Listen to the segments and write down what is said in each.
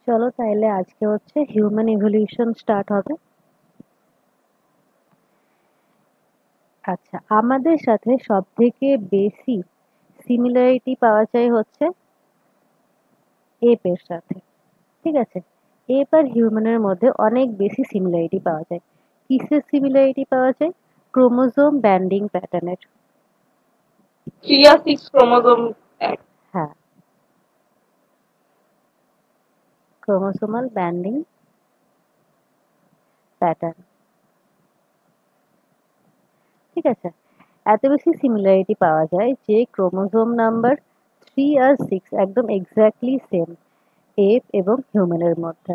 চলো তাইলে আজকে হচ্ছে হিউম্যান ইভলিউশন স্টার্ট হবে। আচ্ছা, আমাদের সাথে সবথেকে বেশি সিমিলারিটি পাওয়া যায় হচ্ছে এপ এর সাথে। ঠিক আছে, এপ আর হিউম্যানের মধ্যে অনেক বেশি সিমিলারিটি পাওয়া যায়। কিসের সিমিলারিটি পাওয়া যায়? ক্রোমোজোম ব্যান্ডিং প্যাটার্নের। 3 আর 6 ক্রোমোজোম এক। হ্যাঁ, ক্রোমোসোমাল ব্যান্ডিং প্যাটার্ন। ঠিক আছে, এত বেশি সিমিলারিটি পাওয়া যায় যে ক্রোমোজোম নাম্বার 3 আর 6 একদম এক্স্যাক্টলি সেম এপ এবং হিউম্যানের মধ্যে।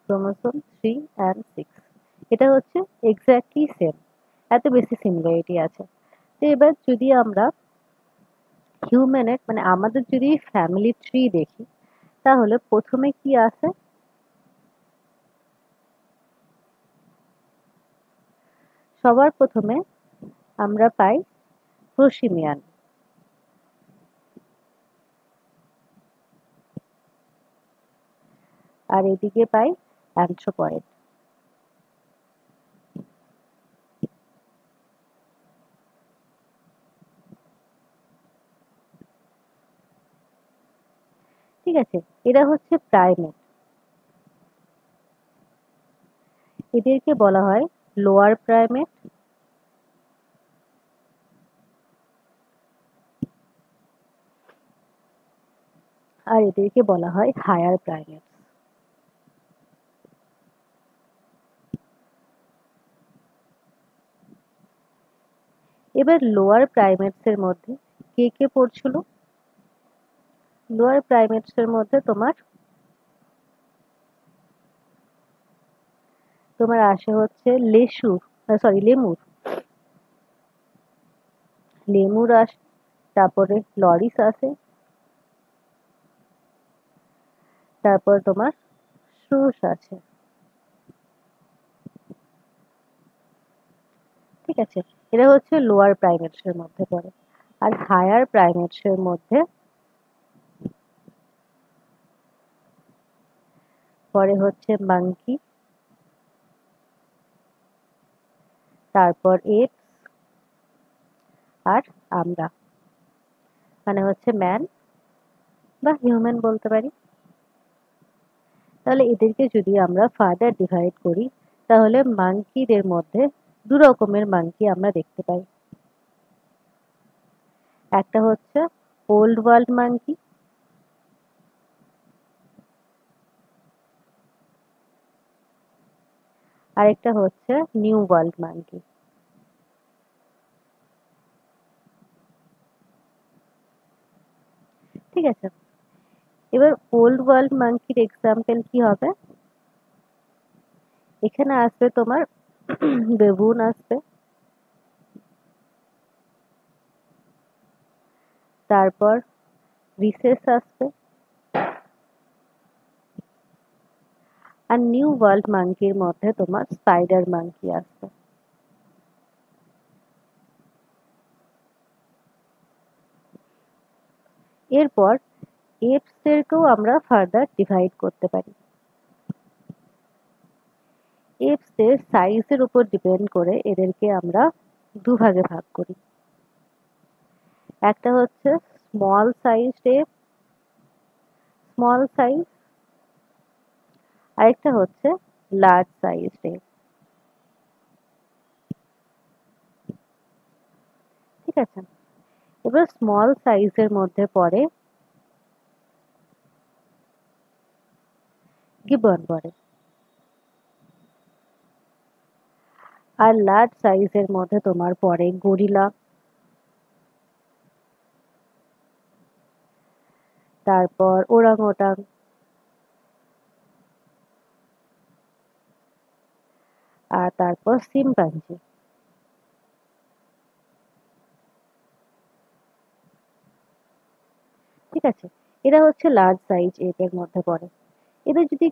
ক্রোমোসোম 3 অ্যান্ড 6 এটা হচ্ছে এক্স্যাক্টলি সেম, এত বেশি সিমিলারিটি আছে। তো এবার যদি আমরা হিউম্যানের মানে আমাদের যদি ফ্যামিলি ট্রি দেখি, তাহলে প্রথমে কি আসে? সবার প্রথমে আমরা পাই প্রোসিমিয়ান, আর এদিকে পাই অ্যানথ্রোপয়েড। ঠিক আছে, এরা হচ্ছে প্রাইমেট। এদেরকে বলা হয় লোয়ার প্রাইমেট, আর এদেরকে বলা হয় হায়ার প্রাইমেট। এবার লোয়ার প্রাইমেটস এর মধ্যে কে কে পড়ছিল? লোয়ার প্রাইমেটস এর মধ্যে তোমার তোমার আসে হচ্ছে লেমুর। লেমুর আসে, তারপরে লরিস আসে, তারপর তোমার শ্রুশ আছে। ঠিক আছে, এরা হচ্ছে লোয়ার প্রাইমেটস এর মধ্যে পড়ে। আর হায়ার প্রাইমেটস এর মধ্যে পরে হচ্ছে মাঙ্কি, তারপর এপস, আর আমরা, মানে হচ্ছে ম্যান বা হিউম্যান বলতে পারি। তাহলে এদেরকে যদি আমরা ফার্দার ডিভাইড করি, তাহলে মাঙ্কিদের মধ্যে দু রকমের মাঙ্কি আমরা দেখতে পাই। একটা হচ্ছে ওল্ড ওয়ার্ল্ড মাঙ্কি, আরেকটা হচ্ছে নিউ ওয়ার্ল্ড মাঙ্কি। ঠিক আছে, এবার ওল্ড ওয়ার্ল্ড মাঙ্কির এক্সাম্পল কি হবে? এখানে আসবে তোমার বেবুন আসবে, তারপর রিসেস আসবে, আর নিউ ওয়ার্ল্ড মাঙ্কির মধ্যে তোমার স্পাইডার মাঙ্কি আসবে। এরপর এপসদেরকেও আমরা ফার্দার ডিভাইড করতে পারি। এপসদের সাইজের উপর ডিপেন্ড করে এদেরকে আমরা দুভাগে ভাগ করি। একটা হচ্ছে small size app, small size, আরেকটা হচ্ছে লার্জ সাইজ এপ। ঠিক আছে, এবার স্মল সাইজের মধ্যে পড়ে গিবন পড়ে, আর লার্জ সাইজের মধ্যে তোমার পড়ে গরিলা, তারপর ওরাংওটাং, আর তারপর শিম্পাঞ্জি। ঠিক আছে, এরা হচ্ছে লার্জ সাইজ এর মধ্যে পড়ে। এদের যদি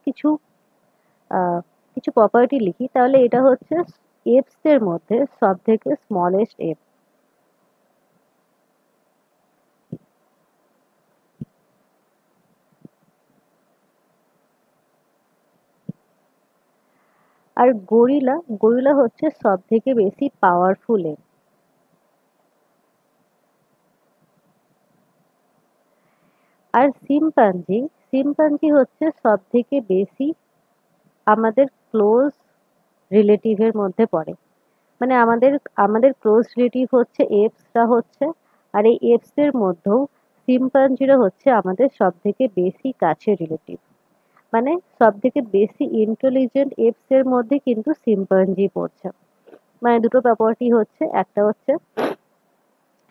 আহ, কিছু প্রপার্টি লিখি, তাহলে এটা হচ্ছে এপস এর মধ্যে সব থেকে স্মলেস্ট এপ। আর গরিলা, গরিলা হচ্ছে সব থেকে বেশি পাওয়ারফুল এপ। আর শিম্পাঞ্জি, শিম্পাঞ্জি হচ্ছে সব থেকে বেশি আমাদের ক্লোজ রিলেটিভের মধ্যে পড়ে। মানে আমাদের আমাদের ক্লোজ রিলেটিভ হচ্ছে এপসরা হচ্ছে, আর এই এপস এর মধ্যেও শিম্পাঞ্জিরা হচ্ছে আমাদের সব থেকে বেশি কাছের রিলেটিভ। মানে সব থেকে বেশি ইন্টেলিজেন্ট এপস এর মধ্যে কিন্তু শিম্পাঞ্জি পড়ছে। মানে দুটো প্রপার্টি হচ্ছে,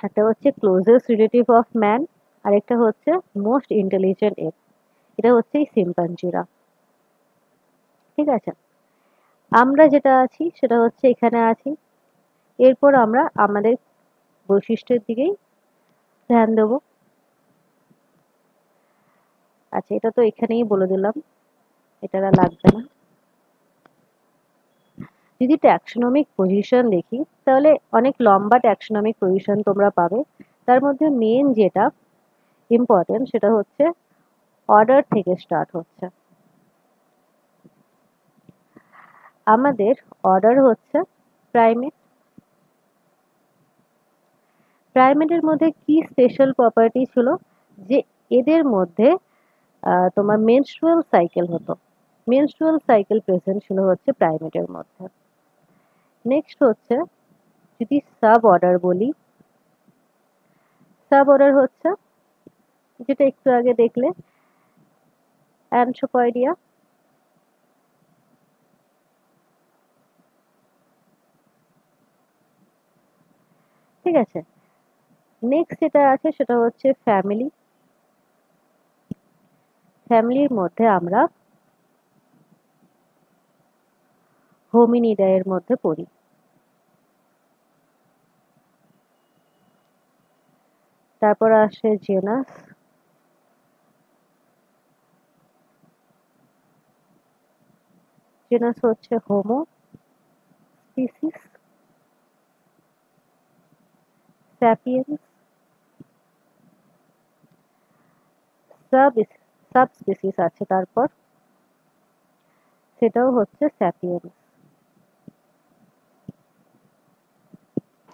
একটা হচ্ছে ক্লোজেস্ট রিলেটিভ অফ ম্যান, আর একটা হচ্ছে মোস্ট ইন্টেলিজেন্ট এপ। এটা হচ্ছে এই শিম্পাঞ্জিরা। ঠিক আছে, আমরা যেটা আছি সেটা হচ্ছে এখানে আছি। এরপর আমরা আমাদের বৈশিষ্ট্যের দিকেই ধ্যান দেবো। আচ্ছা, এটা তো এখানেই বলে দিলাম, এটা আর লাগবে না। যদি ট্যাক্সোনমিক পজিশন দেখি তাহলে অনেক লম্বা ট্যাক্সোনমিক পজিশন তোমরা পাবে। তার মধ্যে মেন যেটা ইম্পর্টেন্ট সেটা হচ্ছে অর্ডার থেকে স্টার্ট হচ্ছে। আমাদের অর্ডার হচ্ছে প্রাইমেট। প্রাইমেটের মধ্যে কি স্পেশাল প্রপার্টি ছিল, যে এদের মধ্যে তোমার মেনস্ট্রুয়াল সাইকেল হতো। মেনস্ট্রুয়াল সাইকেল প্রেজেন্ট ছিল হচ্ছে প্রাইমেটের মধ্যে। নেক্সট হচ্ছে যদি সাব অর্ডার বলি, সাব অর্ডার হচ্ছে যেটা একটু আগে দেখলে অ্যানথ্রোপয়েডিয়া। ঠিক আছে, নেক্সট যেটা আছে সেটা হচ্ছে ফ্যামিলি। ফ্যামিলির মধ্যে আমরা হোমিনিডা এর মধ্যে পড়ি। তারপর আসে জেনাস। জেনাস হচ্ছে Homo species, sapiens. Sub sub species আছে তারপর, সেটাও হচ্ছে স্যাপিয়েন্স।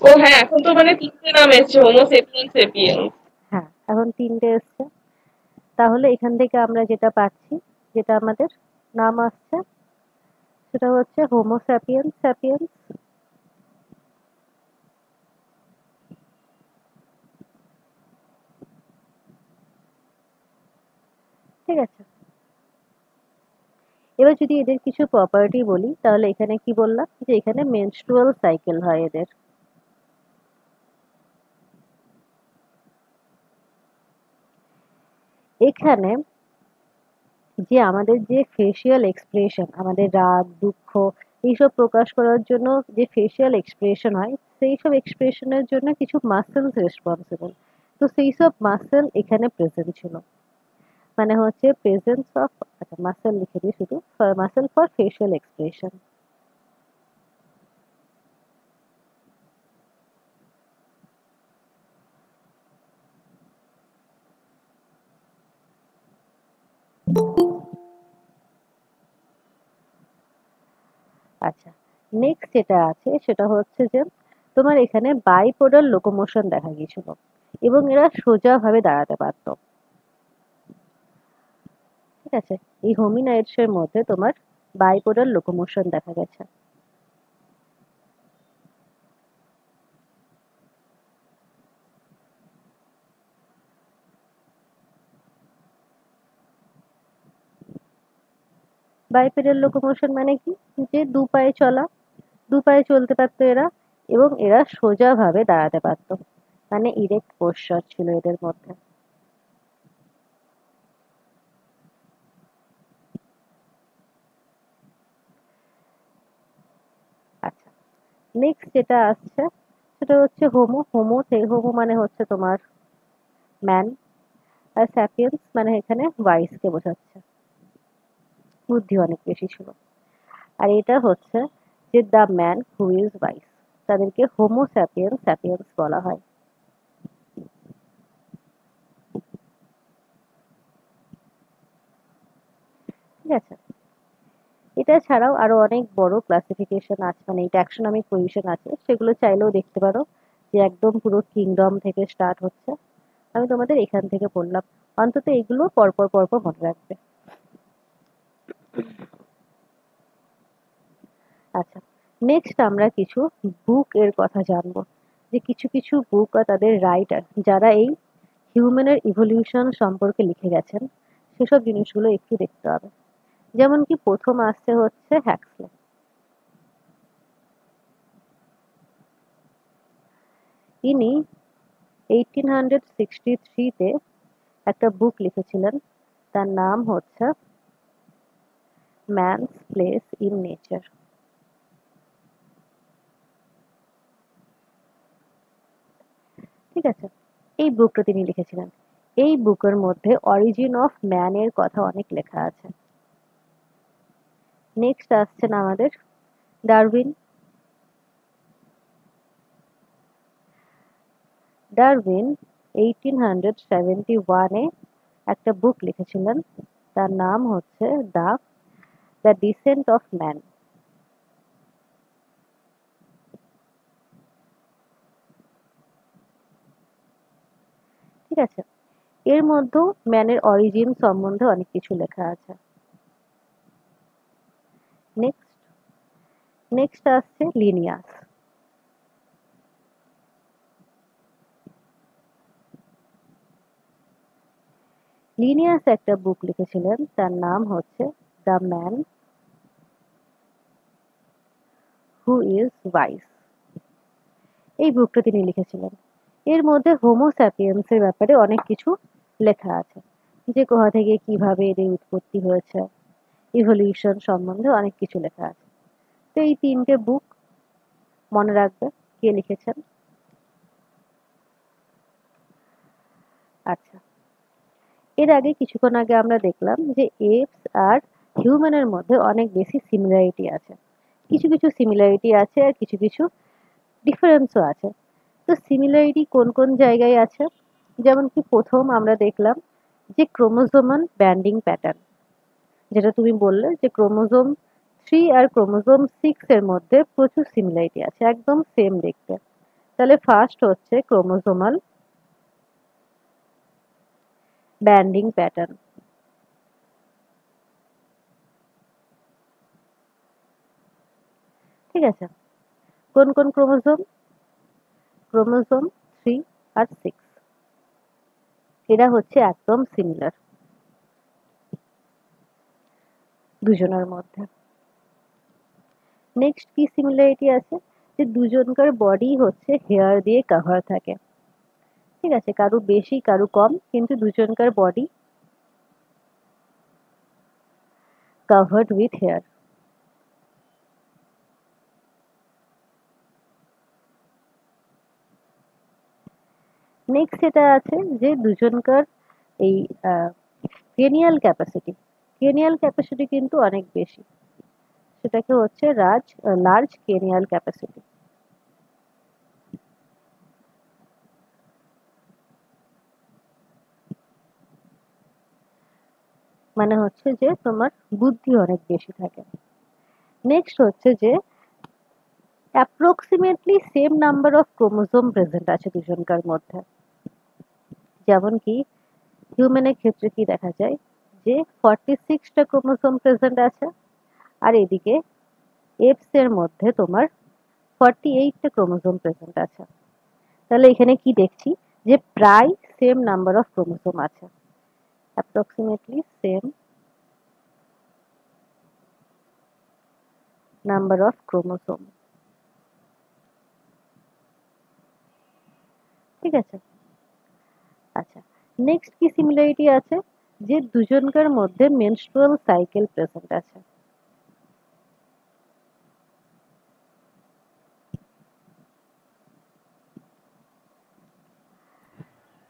ও হ্যাঁ, এখন তো মানে তিনটে নাম এসছে, হোমো সেপিয়েন্স, সেপিয়েন্স। হ্যাঁ, এখন তিনটে এসছে। তাহলে এখান থেকে আমরা যেটা পাচ্ছি, যেটা আমাদের নাম আসছে সেটা হচ্ছে হোমো স্যাপিয়েন্স স্যাপিয়েন্স। ঠিক আছে, এবার যদি এদের কিছু প্রপার্টি বলি তাহলে এখানে কি বললাম, যে এখানে মেনস্ট্রুয়াল সাইকেল হয় এদের। এখানে যে আমাদের যে ফেসিয়াল এক্সপ্রেশন, আমাদের রাগ দুঃখ এইসব প্রকাশ করার জন্য যে ফেসিয়াল এক্সপ্রেশন হয়, সেই সব এক্সপ্রেশনের জন্য কিছু মাসেলস রেসপন্সিবল। তো সেই সব মাসেল এখানে প্রেজেন্ট ছিল। মানে হচ্ছে প্রেজেন্স অফ, আচ্ছা মাসেল লিখে দিই শুধু, মাসেল ফর ফেসিয়াল এক্সপ্রেশন। আচ্ছা, নেক্সট যেটা আছে সেটা হচ্ছে যে তোমার এখানে বাইপোডাল লোকোমোশন দেখা গিয়েছিল, এবং এরা সোজাভাবে দাঁড়াতে পারতো। ঠিক আছে, এই হোমিনাইডস এর মধ্যে তোমার বাইপোডাল লোকোমোশন দেখা গেছে। বাইপেডাল লোকোমোশন মানে কি, যে দু পায়ে চলা, দু পায়ে চলতে পারতো এরা, এবং এরা সোজাভাবে দাঁড়াতে পারতো। মানে ইরেক্ট পোশ্চার ছিল এদের মধ্যে। আচ্ছা, নেক্সট যেটা আসছে সেটা হচ্ছে হোমো। হোমো মানে হচ্ছে তোমার ম্যান, আর স্যাপিয়েন্স মানে এখানে ওয়াইস কে বোঝাচ্ছে, বুদ্ধি অনেক বেশি ছিল। আর এটা হচ্ছে যে the man who is wise, তাদেরকে হোমো স্যাপিয়েন্স স্যাপিয়েন্স বলা হয়। ঠিক আছে, এটা ছাড়াও আরো অনেক বড় ক্লাসিফিকেশন আছে, মানে ট্যাক্সোনমিক পজিশন আছে, সেগুলো চাইলেও দেখতে পারো, যে একদম পুরো কিংডম থেকে স্টার্ট হচ্ছে। আমি তোমাদের এখান থেকে বললাম, অন্তত এগুলো পরপর পরপর মনে রাখবে। আচ্ছা, নেক্সট আমরা কিছু বুক এর কথা জানবো, যে কিছু কিছু বুক আর তাদের রাইটার যারা এই হিউম্যানের ইভলিউশন সম্পর্কে লিখে গেছেন, সেসব জিনিসগুলো একটু দেখতে হবে। যেমন কি প্রথম আসছে হচ্ছে হ্যাক্সলে। ইনি 1863 তে একটা বুক লিখেছিলেন, তার নাম হচ্ছে ম্যানস প্লেস ইন নেচার। ঠিক আছে, এই বুকটা তিনি লিখেছিলেন। এই বুকের মধ্যে অরিজিন অফ ম্যান এর কথা অনেক লেখা আছে। নেক্সট আসছেন আমাদের ডারউইন। ডারউইন 1871 এ একটা বুক লিখেছিলেন, তার নাম হচ্ছে the the descent of man. ঠিক আছে, এর মধ্যেও ম্যানের অরিজিন সম্বন্ধে অনেক কিছু লেখা আছে। নেক্সট নেক্সট আসছে লিনিয়াস। লিনিয়াস একটা বুক লিখেছিলেন, তার নাম হচ্ছে the man who is wise. এই বুকটা তিনি লিখেছিলেন। এর মধ্যে হোমো স্যাপিয়েন্স এর ব্যাপারে অনেক কিছু লেখা আছে, যে কোথা থেকে কিভাবে এদের উৎপত্তি হয়েছে, ইভলিউশন সম্বন্ধে অনেক কিছু লেখা আছে। তো এই তিনটে বুক মনে রাখবে কে লিখেছেন। আচ্ছা, এর আগে কিছুক্ষণ আগে আমরা দেখলাম যে এপস আর হিউম্যানের মধ্যে অনেক বেশি সিমিলারিটি আছে। কিছু কিছু সিমিলারিটি আছে আর কিছু কিছু ডিফারেন্সও আছে। তো সিমিলারিটি কোন কোন জায়গায় আছে? যেমন কি প্রথম আমরা দেখলাম যে ক্রোমোজোমাল ব্যান্ডিং প্যাটার্ন, যেটা তুমি বললে যে ক্রোমোজোম 3 আর ক্রোমোজোম 6 এর মধ্যে প্রচুর সিমিলারিটি আছে, একদম সেম দেখতে। তাহলে ফার্স্ট হচ্ছে ক্রোমোজোমাল ব্যান্ডিং প্যাটার্ন। ঠিক আছে, কোন কোন ক্রোমোজোম? ক্রোমোজোম 3 আর 6, এরা হচ্ছে একদম সিমিলার দুজনের মধ্যে। নেক্সট কি সিমিলারিটি আছে? যে দুজনকার বডি হচ্ছে হেয়ার দিয়ে কভার থাকে। ঠিক আছে, কারো বেশি কারো কম, কিন্তু দুজনকার body covered with hair. Next এটা আছে যে দুজনকার এই ক্রেনিয়াল ক্যাপাসিটি, ক্রেনিয়াল ক্যাপাসিটি কিন্তু অনেক বেশি, সেটাকে হচ্ছে লার্জ ক্রেনিয়াল ক্যাপাসিটি। মানে হচ্ছে যে তোমার বুদ্ধি অনেক বেশি থাকে। নেক্সট হচ্ছে যে approximately same number of chromosome present আছে দুজনকার মধ্যে। যেমন কি হিউম্যানের ক্ষেত্রে কি দেখা যায় যে 46টা ক্রোমোজোম প্রেজেন্ট আছে, আর এদিকে এপস এর মধ্যে তোমার 48টা ক্রোমোজোম প্রেজেন্ট আছে। তাহলে এখানে কি দেখছি যে প্রায় সেম নাম্বার অফ ক্রোমোজোম আছে, approximately same number of chromosome. ঠিক আছে, আচ্ছা, নেক্সট কি সিমিলারিটি আছে? যে দুজনকার মধ্যে মেনস্ট্রুয়াল সাইকেল প্রেজেন্ট আছে।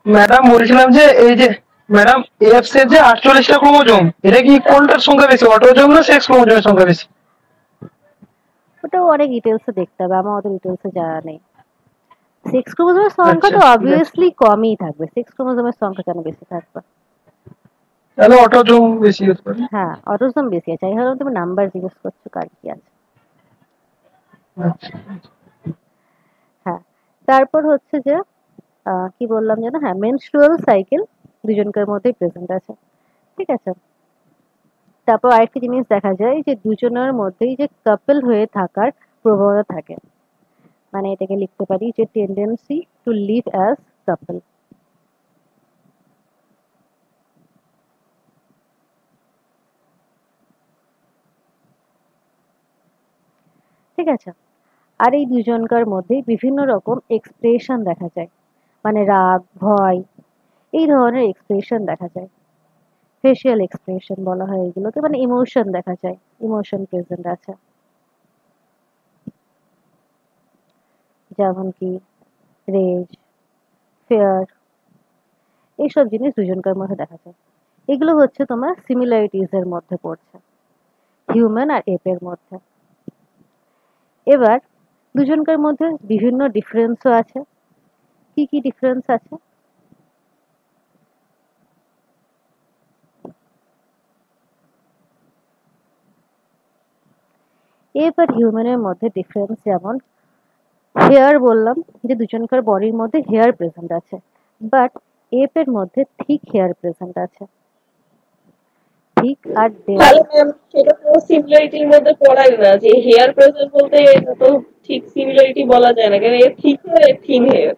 ম্যাডাম বলছিলাম যে এই যে ম্যাডাম এফস এর যে 48টা ক্রোমোজোম, এটা কি কোনটার সংখ্যা বেশি, অটোজোম না সেক্স ক্রোমোজোমের সংখ্যা বেশি? ওটাও অনেক ডিটেলসে দেখতে হবে, আমার অত ডিটেলসে জানা নেই। সেক্স ক্রোমোজোমের সংখ্যা আচ্ছা তো ঠিক আছে। অবভিয়াসলি কমই থাকবে, সেক্স ক্রোমোজোমের সংখ্যা কেন বেশি থাকবে? তাহলে অটোজোম বেশি হতে পারে। হ্যাঁ, অটোজোম বেশি আছে। এই হলো তুমি নাম্বার জিজ্ঞেস করছো কার কি আছে। আচ্ছা। হ্যাঁ, তারপর হচ্ছে যে কি বললাম যেন, হ্যাঁ, মেনস্ট্রুয়াল সাইকেল দুজনকার মধ্যেই প্রেজেন্ট আছে। ঠিক আছে। তারপর আরেকটা জিনিস দেখা যায় যে দুজনের মধ্যেই যে কাপল হয়ে থাকার প্রবণতা থাকে, মানে এটাকে লিখতে পারি যে টেন্ডেন্সি টু লিভ অ্যাজ কাপল। ঠিক আছে। আর এই দুজনকার মধ্যেই বিভিন্ন রকম এক্সপ্রেশন দেখা যায়, মানে রাগ, ভয়, এই ধরনের এক্সপ্রেশন দেখা যায়। ফেসিয়াল এক্সপ্রেশন বলা হয় এগুলোকে, মানে ইমোশন দেখা যায়, ইমোশন প্রেজেন্ট আছে। যেমন কি রেজ, ফেয়ার, এইসব জিনিস দুজনকার মধ্যে দেখা যায়। এগুলো হচ্ছে তোমার সিমিলারিটিজ এর মধ্যে পড়ছে, হিউম্যান আর এপের মধ্যে। এবার দুজনকার মধ্যে বিভিন্ন ডিফারেন্সও আছে। কি কি ডিফারেন্স আছে? এপ আর হিউম্যানের মধ্যে ডিফারেন্স যেমন হেয়ার, বললাম যে দুজনকার বডির মধ্যে হেয়ার প্রেজেন্ট আছে, বাট এপের মধ্যে থিক হেয়ার প্রেজেন্ট আছে। থিক আর ডেন্স। তাহলে ম্যাম সেটা তো সিমিলারিটির মধ্যে পড়ায় না, যে হেয়ার প্রেজেন্ট বলতে এটা তো ঠিক সিমিলারিটি বলা যায় না, কারণ এর ঠিক হেয়ার থিন হেয়ার।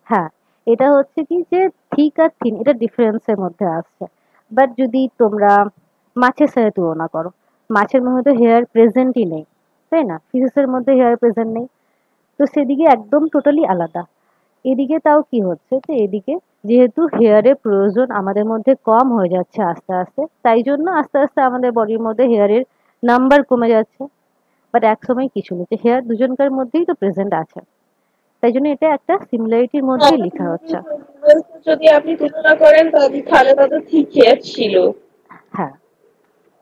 হ্যাঁ, এটা হচ্ছে কি যে থিক আর থিন এটা ডিফারেন্সের মধ্যে আসছে। বাট যদি তোমরা মাছের সাথে তুলনা করো, মাছের মধ্যে তো হেয়ার প্রেজেন্টই নেই, তাই না? ফিশের মধ্যে হেয়ার প্রেজেন্ট নেই, তো সেদিকে একদম টোটালি আলাদা। এদিকে তাও কি হচ্ছে যে এদিকে যেহেতু হেয়ারের প্রয়োজন আমাদের মধ্যে কম হয়ে যাচ্ছে আস্তে আস্তে, তাই জন্য আস্তে আস্তে আমাদের বডির মধ্যে হেয়ারের নাম্বার কমে যাচ্ছে। বাট একসময় কি ছিল যে হেয়ার দুজনকার মধ্যেই তো প্রেজেন্ট আছে, তাই জন্য এটা একটা সিমিলারিটির মধ্যেই লেখা হচ্ছে। যদি আপনি তুলনা করেন তাহলে তাদের ঠিক হেয়ার ছিল, হ্যাঁ।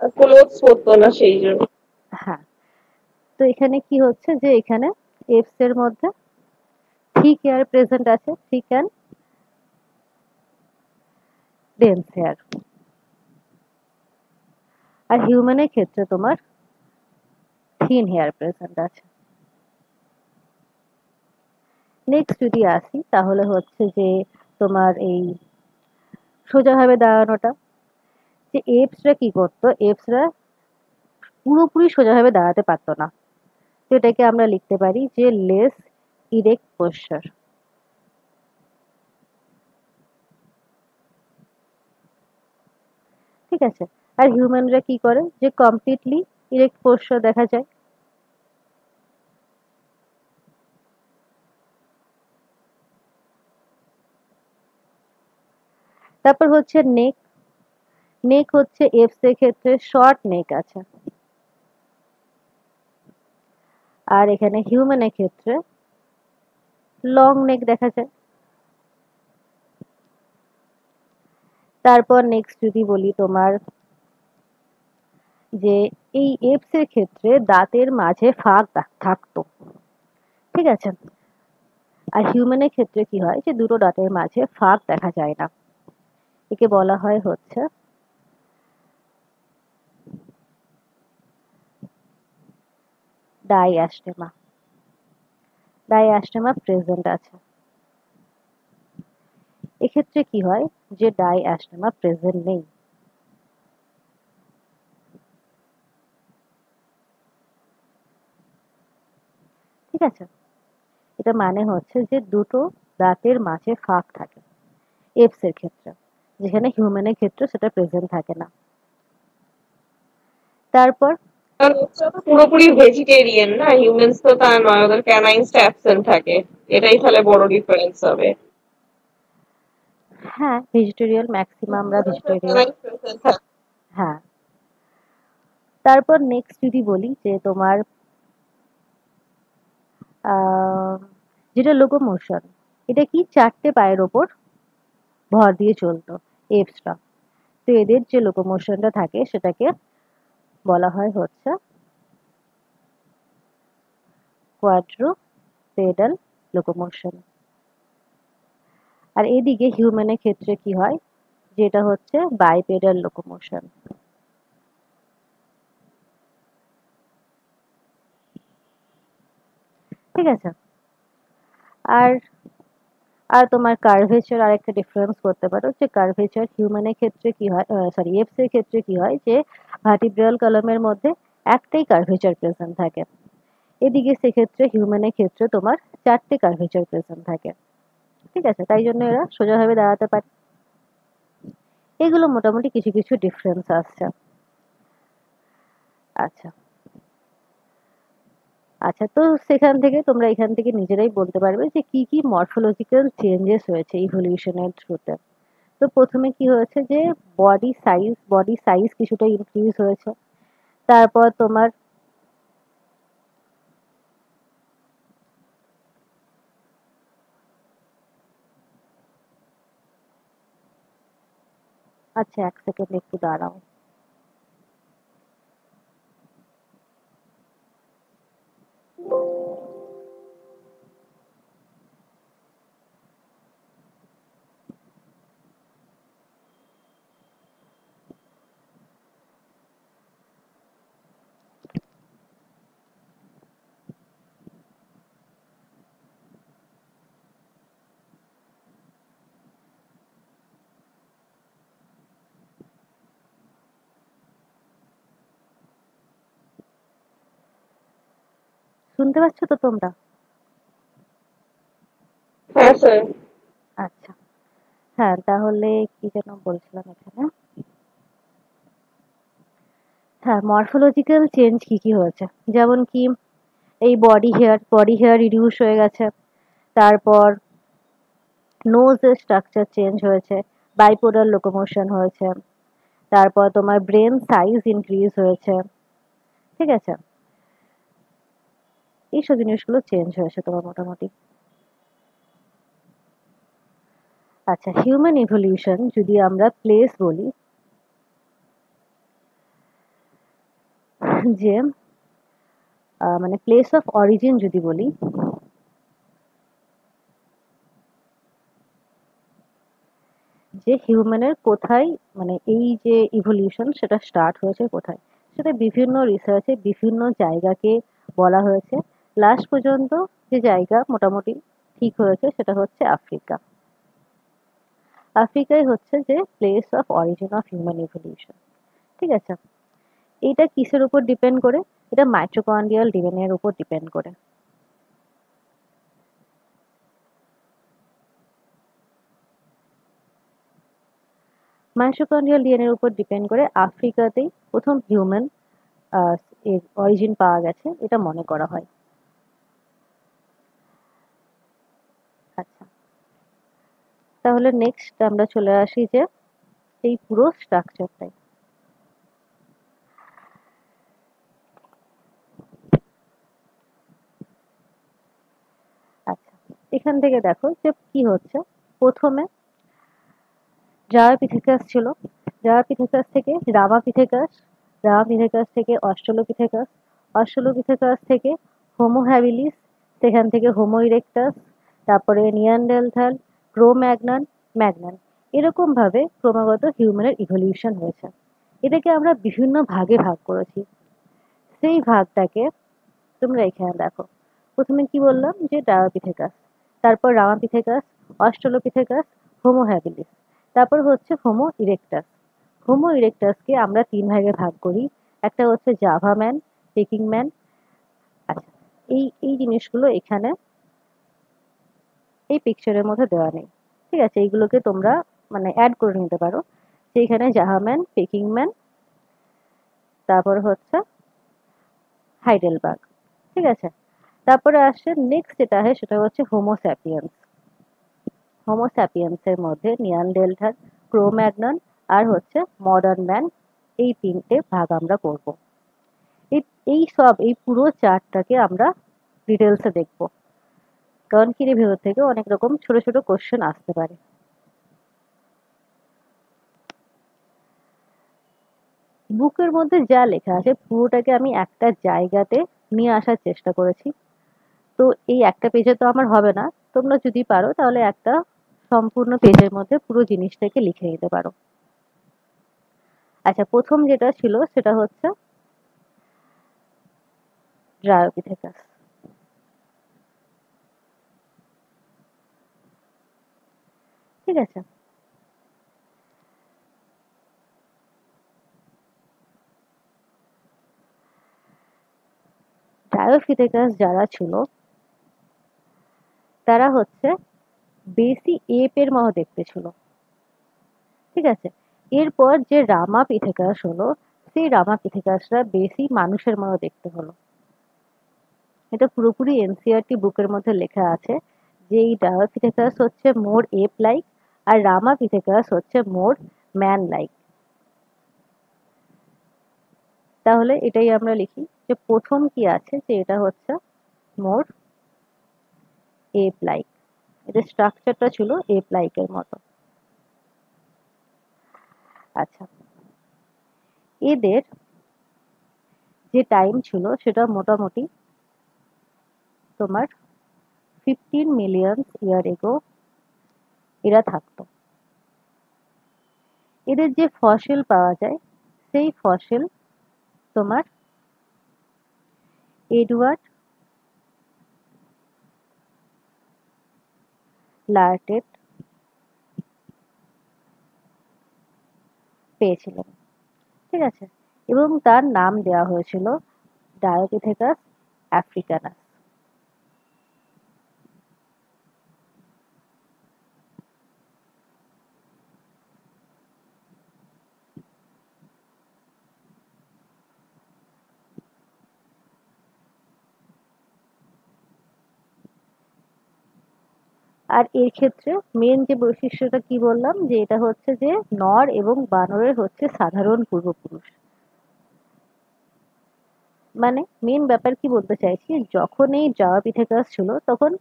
আর ক্লোথস পরতো না সেই জন্য। হ্যাঁ, তো এখানে কি হচ্ছে যে এখানে এপস এর মধ্যে থিক হেয়ার প্রেজেন্ট আছে, থিক অ্যান্ড ডেন্স হেয়ার। আর হিউম্যানের ক্ষেত্রে তোমার থিন হেয়ার প্রেজেন্ট আছে। নেক্সট যদি আসি তাহলে হচ্ছে যে তোমার এই সোজাভাবে দাঁড়ানোটা, যে এপসরা কি করতো, এপসরা পুরোপুরি সোজাভাবে দাঁড়াতে পারতো না, তো এটাকে আমরা লিখতে পারি যে লেস ইরেক্ট পোশ্চার। ঠিক আছে। আর হিউম্যানরা কি করে যে কমপ্লিটলি ইরেক্ট পোশ্চার দেখা যায়। তারপর হচ্ছে নেক। নেক হচ্ছে এপস এর ক্ষেত্রে শর্ট নেক আছে, আর এখানে হিউম্যানের ক্ষেত্রে লং নেক দেখা যায়। তারপর নেক্সট যদি বলি তোমার যে এই এপস এর ক্ষেত্রে দাঁতের মাঝে ফাঁক থাকতো। ঠিক আছে। আর হিউম্যানের ক্ষেত্রে কি হয় যে দুটো দাঁতের মাঝে ফাঁক দেখা যায় না, একে বলা হয় হচ্ছে ডাইঅ্যাস্টেমা। ডাইঅ্যাস্টেমা প্রেজেন্ট আছে। এক্ষেত্রে কি হয় যে ডাইঅ্যাস্টেমা প্রেজেন্ট নেই। ঠিক আছে। এটা মানে হচ্ছে যে দুটো দাঁতের মাঝে ফাঁক থাকে এপস এর ক্ষেত্রে, যেখানে হিউম্যানের ক্ষেত্রে সেটা প্রেজেন্ট থাকে না। তারপর কারণ ওরা তো পুরোপুরি ভেজিটেরিয়ান না, হিউম্যানস তো তা নয়, ওদের ক্যানাইনসটা অ্যাবসেন্ট থাকে, এটাই তাহলে বড় ডিফারেন্স হবে। হ্যাঁ, ভেজিটেরিয়ান, ম্যাক্সিমামরা ভেজিটেরিয়ান। ক্যানাইন প্রেজেন্ট থাকে। হ্যাঁ। তারপর নেক্সট যদি বলি যে তোমার আহ, যেটা লোকোমোশন, এটা কি চারটে পায়ের ওপর ভর দিয়ে চলতো এপসরা, তো এদের যে লোকোমোশনটা থাকে সেটাকে বলা হয় হচ্ছে কোয়াড্রুপেডাল লোকোমোশন। আর এদিকে হিউম্যানের ক্ষেত্রে কি হয়, যেটা হচ্ছে বাইপেডাল লোকোমোশন। ঠিক আছে। আর আর তোমার কার্ভেচার আরেকটা ডিফারেন্স করতে পারো, যে কার্ভেচার হিউম্যানের ক্ষেত্রে কি হয়, সরি এপস এর ক্ষেত্রে কি হয়, যে ভার্টিব্রাল কলামের মধ্যে একটাই কার্ভেচার প্রেজেন্ট থাকে। এদিকে সেক্ষেত্রে হিউম্যানের ক্ষেত্রে তোমার চারটে কার্ভেচার প্রেজেন্ট থাকে। ঠিক আছে, তাই জন্য এরা সোজাভাবে দাঁড়াতে পারে। এগুলো মোটামুটি কিছু কিছু ডিফারেন্স আসছে। আচ্ছা আচ্ছা, তো সেখান থেকে তোমরা এখান থেকে নিজেরাই বলতে পারবে যে কি কি মরফোলজিক্যাল চেঞ্জেস হয়েছে ইভলিউশনের থ্রুতে। তো প্রথমে কি হয়েছে, যে বডি সাইজ কিছুটা ইনক্রিজ হয়েছে। তারপর তোমার আচ্ছা, এক সেকেন্ড একটু দাঁড়াও। শুনতে পাচ্ছ তো তোমরা? হ্যাঁ স্যার। আচ্ছা, হ্যাঁ, তাহলে কি যেন বলছিলাম এখানে। হ্যাঁ, মরফোলজিক্যাল চেঞ্জ কি কি হয়েছে, যেমন কি এই বডি হেয়ার রিডিউস হয়ে গেছে। তারপর নোজের স্ট্রাকচার চেঞ্জ হয়েছে, বাইপোডাল লোকোমোশন হয়েছে। তারপর তোমার ব্রেন সাইজ ইনক্রিজ হয়েছে। ঠিক আছে, এইসব জিনিসগুলো চেঞ্জ হয়েছে তোমার মোটামুটি। আচ্ছা, হিউম্যান ইভলিউশন যদি আমরা প্লেস বলি, যে মানে প্লেস অফ অরিজিন যদি বলি, যে হিউম্যানের কোথায়, মানে এই যে ইভলিউশন সেটা স্টার্ট হয়েছে কোথায়, সেটা বিভিন্ন রিসার্চে বিভিন্ন জায়গাকে বলা হয়েছে। লাস্ট পর্যন্ত যে জায়গা মোটামুটি ঠিক হয়েছে সেটা হচ্ছে আফ্রিকা। আফ্রিকাই হচ্ছে যে place of origin of human evolution. ঠিক আছে, এটা কিসের উপর ডিপেন্ড করে? এটা মাইটোকন্ড্রিয়াল ডিএনএ এর উপর ডিপেন্ড করে। মাইটোকন্ড্রিয়াল ডিএনএ এর উপর ডিপেন্ড করে আফ্রিকাতেই প্রথম হিউম্যান এর অরিজিন পাওয়া গেছে, এটা মনে করা হয়। আচ্ছা, তাহলে নেক্সট আমরা চলে আসি যে এই পুরো স্ট্রাকচারটাই। আচ্ছা, এখান থেকে দেখো যে কি হচ্ছে। প্রথমে জারাপিথেকাস ছিল, জারাপিথেকাস থেকে রামাপিথেকাস, রামাপিথেকাস থেকে অস্ট্রালোপিথেকাস, অস্ট্রালোপিথেকাস থেকে হোমো হ্যাবিলিস, সেখান থেকে হোমো ইরেক্টাস, তারপরে নিয়ান্ডারথাল, ক্রো ম্যাগনান, ম্যাগনান। এরকম ভাবে ক্রমাগত হিউম্যানের ইভলিউশন হয়েছে। এটাকে আমরা বিভিন্ন ভাগে ভাগ করেছি। সেই ভাগটাকে তোমরা এখানে দেখো। প্রথমে কি বললাম, যে ডায়োপিথেকাস, তারপর রামাপিথেকাস, অস্ট্রালোপিথেকাস, হোমো হ্যাবিলিস, তারপর হচ্ছে হোমো ইরেক্টাস। হোমো ইরেক্টাসকে আমরা তিন ভাগে ভাগ করি। একটা হচ্ছে জাভা ম্যান, পেকিং ম্যান। আচ্ছা, এই এই জিনিসগুলো এখানে এই পিকচারের মধ্যে দেওয়া নেই। ঠিক আছে, এইগুলোকে তোমরা মানে অ্যাড করে নিতে পারো, যে এখানে জাভা ম্যান, পেকিং ম্যান, তারপর হচ্ছে হাইডেলবার্গ। ঠিক আছে, তারপরে আসছে নেক্সট যেটা হয় সেটা হচ্ছে হোমো স্যাপিয়েন্স। হোমো স্যাপিয়েন্সের মধ্যে নিয়ানডেলথাল, ক্রো ম্যাগনন আর হচ্ছে মডার্ন ম্যান, এই তিনটে ভাগ আমরা করব। এই এই পুরো চার্টটাকে আমরা ডিটেলসে দেখব, কারণ কি এর ভেতর থেকে অনেক রকম ছোট ছোট কোশ্চেন আসতে পারে। বুকের মধ্যে যা লেখা আছে পুরোটাকে আমি একটা জায়গাতে নিয়ে আসার চেষ্টা করেছি। তো এই একটা পেজে তো আমার হবে না, তোমরা যদি পারো তাহলে একটা সম্পূর্ণ পেজের মধ্যে পুরো জিনিসটাকে লিখে নিতে পারো। আচ্ছা, প্রথম যেটা ছিল সেটা হচ্ছে ড্রায়োপিথেকাস। ঠিক আছে, ড্রায়োপিথেকাস যারা ছিল তারা হচ্ছে বেশি এপের মতো দেখতে ছিল। ঠিক আছে, এরপর যে রামাপিথেকাস হলো, সেই রামাপিথেকাসরা বেশি মানুষের মতো দেখতে হলো। এটা পুরোপুরি এনসিইআরটি বুকের মধ্যে লেখা আছে যে এই ডায়োপিথেকাস হচ্ছে মোর এপ লাইক আর রামাপিথেকাস হচ্ছে মোর ম্যান লাইক। তাহলে এটাই আমরা লিখি যে প্রথম কি আছে, যে এটা হচ্ছে মোর এপ লাইক। এদের স্ট্রাকচারটা ছিল এপ লাইকের মতো। আচ্ছা, এদের যে টাইম ছিল সেটা মোটামুটি তোমার 15 মিলিয়ন ইয়ার এগো এরা থাকতো। এদের যে ফসিল পাওয়া যায় সেই ফসিল তোমার এডওয়ার্ড লার্টেট পেয়েছিলেন। ঠিক আছে, এবং তার নাম দেওয়া হয়েছিল ডায়োপিথেকাস আফ্রিকানাস। আর এর ক্ষেত্রে মেন যে বৈশিষ্ট্যটা কি বললাম, যে এটা হচ্ছে যে নর এবং বানরের হচ্ছে সাধারণ পূর্বপুরুষ। মানে মেন ব্যাপার কি বলতে চাইছি, যখন এই জাওয়াপিথেকাস ছিল তখন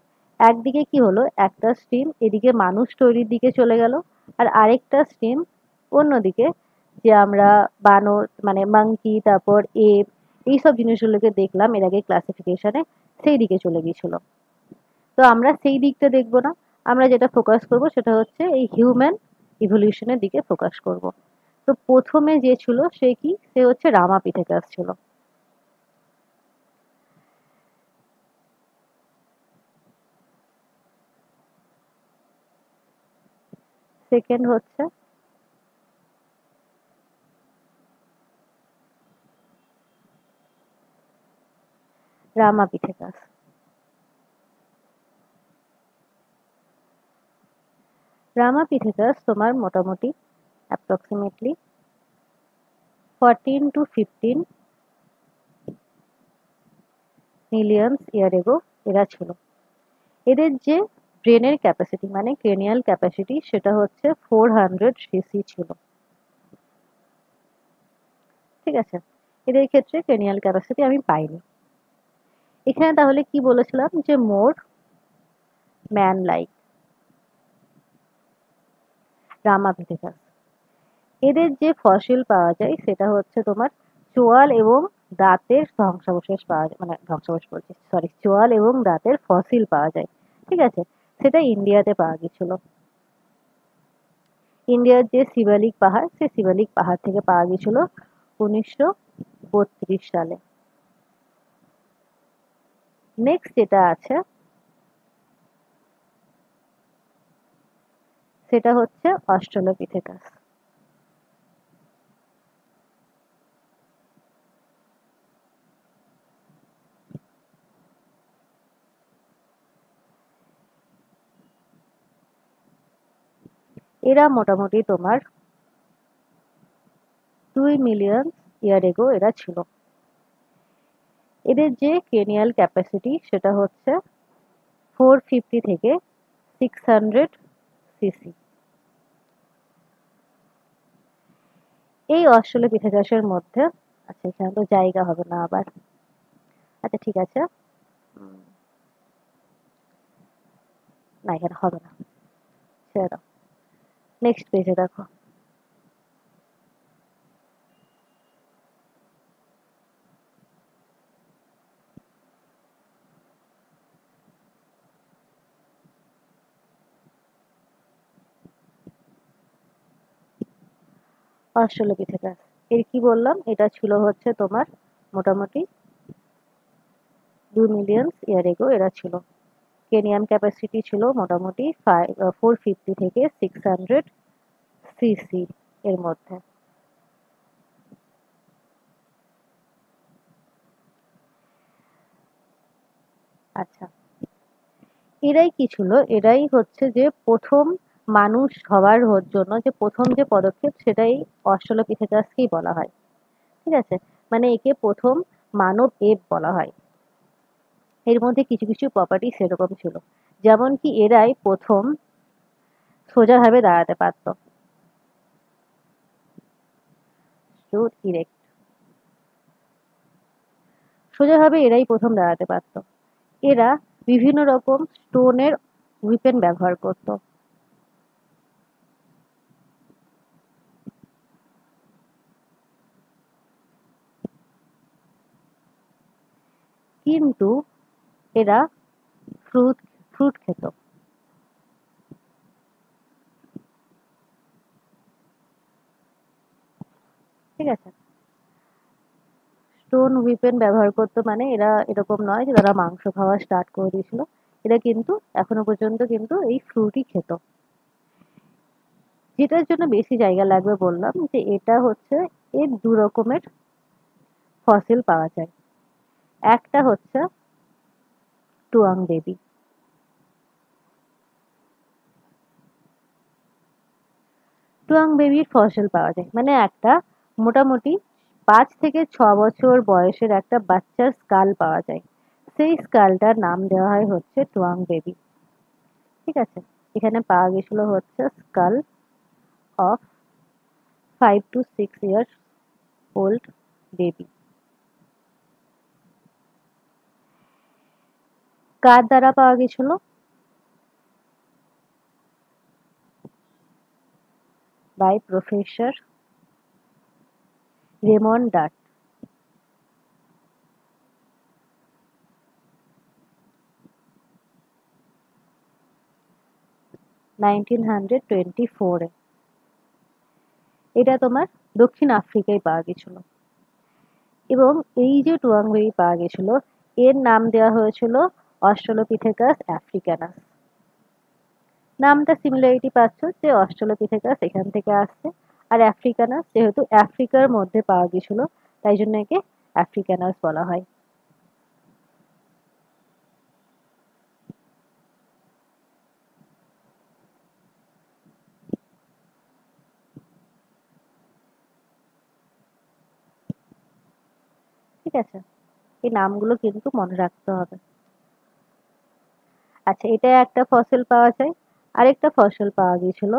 একদিকে কি হলো, একটা স্ট্রিম এদিকে মানুষ তৈরির দিকে চলে গেল, আর আরেকটা স্ট্রিম অন্যদিকে, যে আমরা বানর মানে মাংকি তারপর এপ এইসব জিনিসগুলোকে দেখলাম এর আগে ক্লাসিফিকেশনে, সেই দিকে চলে গিয়েছিল। তো আমরা সেই দিকটা দেখবো না, আমরা যেটা ফোকাস করব সেটা হচ্ছে এই হিউম্যান ইভলিউশনের দিকে ফোকাস করব। তো প্রথমে যে ছিল সে কি, সে হচ্ছে রামাপিথেকাস ছিল। সেকেন্ড হচ্ছে রামাপিথেকাস। রামাপিথেকাস তোমার মোটামুটি অ্যাপ্রক্সিমেটলি 14 to 15 মিলিয়ন ইয়ার এগো এরা ছিল। এদের যে ব্রেনের ক্যাপাসিটি মানে ক্রেনিয়াল ক্যাপাসিটি সেটা হচ্ছে 400 সিসি ছিল। ঠিক আছে, এদের ক্ষেত্রে ক্রেনিয়াল ক্যাপাসিটি আমি পাইনি। এখানে তাহলে কি বলেছিলাম, যে মোর ম্যান লাইক রামাপিথেকাস। এদের যে ফসিল পাওয়া যায় সেটা হচ্ছে তোমার চোয়াল এবং দাঁতের ধ্বংসাবশেষ পাওয়া যায়, মানে ধ্বংসাবশেষ বলছি সরি, চোয়াল এবং দাঁতের ফসিল পাওয়া যায়। ঠিক আছে, সেটা ইন্ডিয়াতে পাওয়া গেছিল। ইন্ডিয়ার যে শিবালিক পাহাড়, সেই শিবালিক পাহাড় থেকে পাওয়া গেছিল 1932 সালে। নেক্সট যেটা আছে সেটা হচ্ছে অস্ট্রালোপিথেকাস। এরা মোটামুটি তোমার 2 মিলিয়ন ইয়ার এগো এরা ছিল। এদের যে ক্রেনিয়াল ক্যাপাসিটি সেটা হচ্ছে 450 থেকে 600 সিসি। এই অস্ট্রালোপিথেকাসের মধ্যে, আচ্ছা এখানে তো জায়গা হবে না আবার, আচ্ছা ঠিক আছে, না এখানে হবে না, ছেড়ে দাও, নেক্সট পেজে দেখো। অস্ট্রালোপিথেকাস। এর কি বললাম, এটা ছিল হচ্ছে তোমার মোটামুটি 2 মিলিয়ন ইয়ার এগো এরা ছিল। ক্রেনিয়াম ক্যাপাসিটি ছিল মোটামুটি 450 থেকে 600 সিসি এর মধ্যে। আচ্ছা, এরাই কি ছিল, এরাই হচ্ছে যে প্রথম মানুষ হওয়ার জন্য যে প্রথম যে পদক্ষেপ সেটাই অস্ট্রালোপিথেকাসকেই বলা হয়। ঠিক আছে, মানে একে প্রথম মানব এপ বলা হয়। এর মধ্যে কিছু কিছু প্রপার্টি সেরকম ছিল, যেমন কি এরাই প্রথম সোজাভাবে দাঁড়াতে পারতো, স্টুড ইরেক্ট, সোজাভাবে এরাই প্রথম দাঁড়াতে পারতো। এরা বিভিন্ন রকম স্টোনের উইপেন ব্যবহার করত। কিন্তু এরা ফ্রুট ফ্রুট খেত। ঠিক আছে, স্টোন উইপেন ব্যবহার করতো মানে এরা এরকম নয় যে তারা মাংস খাওয়া স্টার্ট করে দিয়েছিল। এরা কিন্তু এখনো পর্যন্ত কিন্তু এই ফ্রুটই খেত। যেটার জন্য বেশি জায়গা লাগবে বললাম যে এটা হচ্ছে, এর দু রকমের ফসিল পাওয়া যায়। একটা হচ্ছে টুয়াং বেবি। টুয়াং বেবির ফসিল পাওয়া যায় মানে একটা মোটামুটি 5 থেকে 6 বছর বয়সের একটা বাচ্চার স্কাল পাওয়া যায়। সেই স্কালটার নাম দেওয়া হয় হচ্ছে টুয়াং বেবি। ঠিক আছে, এখানে পাওয়া গেছিল হচ্ছে skull of 5 to 6 years old baby. কার দ্বারা পাওয়া গেছিল? বাই প্রফেসর রেমন ডাট। নাইনটিন 1924 এটা তোমার দক্ষিণ আফ্রিকায় পাওয়া গেছিল। এবং এই যে টুয়াং বেবি পাওয়া গেছিল এর নাম দেওয়া হয়েছিল অস্ট্রালোপিথেকাস আফ্রিকানাস। নামটা সিমিলারিটি পাচ্ছ যে অস্ট্রালোপিথেকাস এখান থেকে আসছে, আর আফ্রিকানাস যেহেতু আফ্রিকার মধ্যে পাওয়া গেছিল তাই জন্য একে আফ্রিকানাস বলা হয়। ঠিক আছে, এই নামগুলো কিন্তু মনে রাখতে হবে। আচ্ছা, এটা একটা ফসিল পাওয়া যায়। আরেকটা ফসিল পাওয়া গিয়েছিল,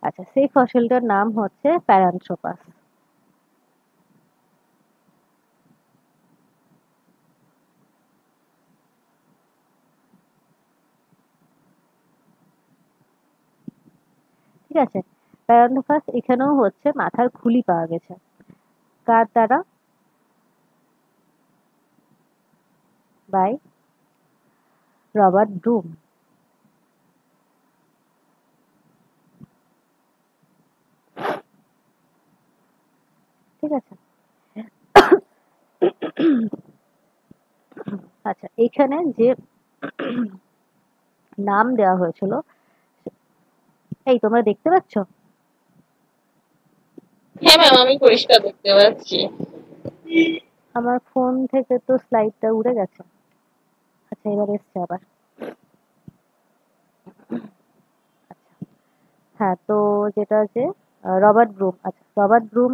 আচ্ছা সেই ফসিলটার নাম হচ্ছে প্যারান্থ্রোপাস। ঠিক আছে, প্যারান্থ্রোপাস এখানেও হচ্ছে মাথার খুলি পাওয়া গেছে। কার দ্বারা? By Robert Broom. ঠিক আছে, আচ্ছা এখানে যে নাম দেওয়া হয়েছিল, এই তোমরা দেখতে পাচ্ছ? হ্যাঁ ম্যাম, আমি পরিষ্কার দেখতে পাচ্ছি। আমার ফোন থেকে তো স্লাইডটা উড়ে গেছে। আচ্ছা এবার এসছে আবার। আচ্ছা, হ্যাঁ তো যেটা যে রবার্ট ব্রুম, আচ্ছা রবার্ট ব্রুম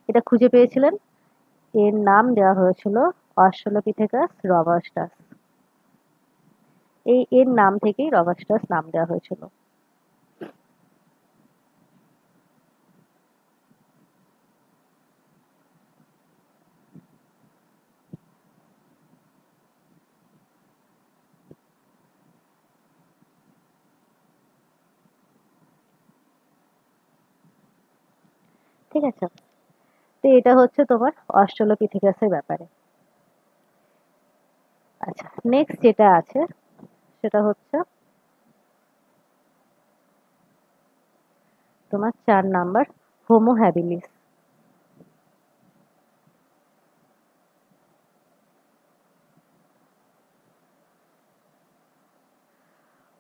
এটা খুঁজে পেয়েছিলেন। এর নাম দেওয়া হয়েছিল অস্ট্রালোপিথেকাস রবাস্টাস। এর নাম থেকেই রবাস্টাস নাম দেওয়া হয়েছিল। ঠিক আছে, তো এটা হচ্ছে তোমার অস্ট্রালোপিথেকাসের ব্যাপারে। আচ্ছা, নেক্সট যেটা আছে সেটা হচ্ছে তোমার 4 নাম্বার, হোমো হ্যাবিলিস।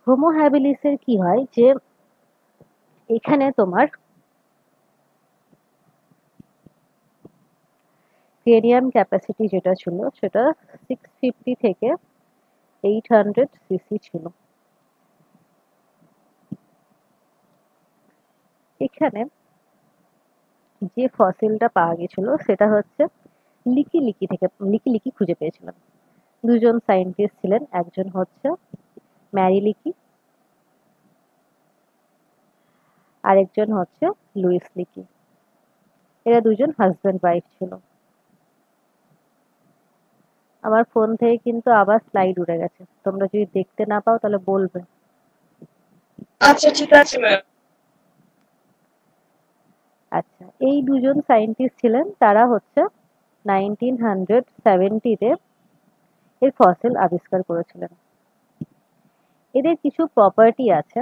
হোমো হ্যাবিলিসের কি হয় যে এখানে তোমার ক্রেনিয়াম ক্যাপাসিটি যেটা ছিল সেটা 650 থেকে 800 সিসি ছিল। এখানে যে ফসিলটা পাওয়া গেছিল সেটা হচ্ছে লিকি লিকি থেকে, লিকি লিকি খুঁজে পেয়েছিলাম। দুজন সায়েন্টিস্ট ছিলেন, একজন হচ্ছে ম্যারি লিকি, আরেকজন হচ্ছে লুইস লিকি। এরা দুজন হাজব্যান্ড ওয়াইফ ছিল। আমার ফোন থেকে কিন্তু আবার স্লাইড উড়ে গেছে, তোমরা যদি দেখতে না পাও তাহলে বলবে। আচ্ছা ঠিক আছে ম্যাম। আচ্ছা, এই দুজন সায়েন্টিস্ট ছিলেন, তারা হচ্ছে 1970-তে এর ফসিল আবিষ্কার করেছিলেন। এদের কিছু প্রপার্টি আছে,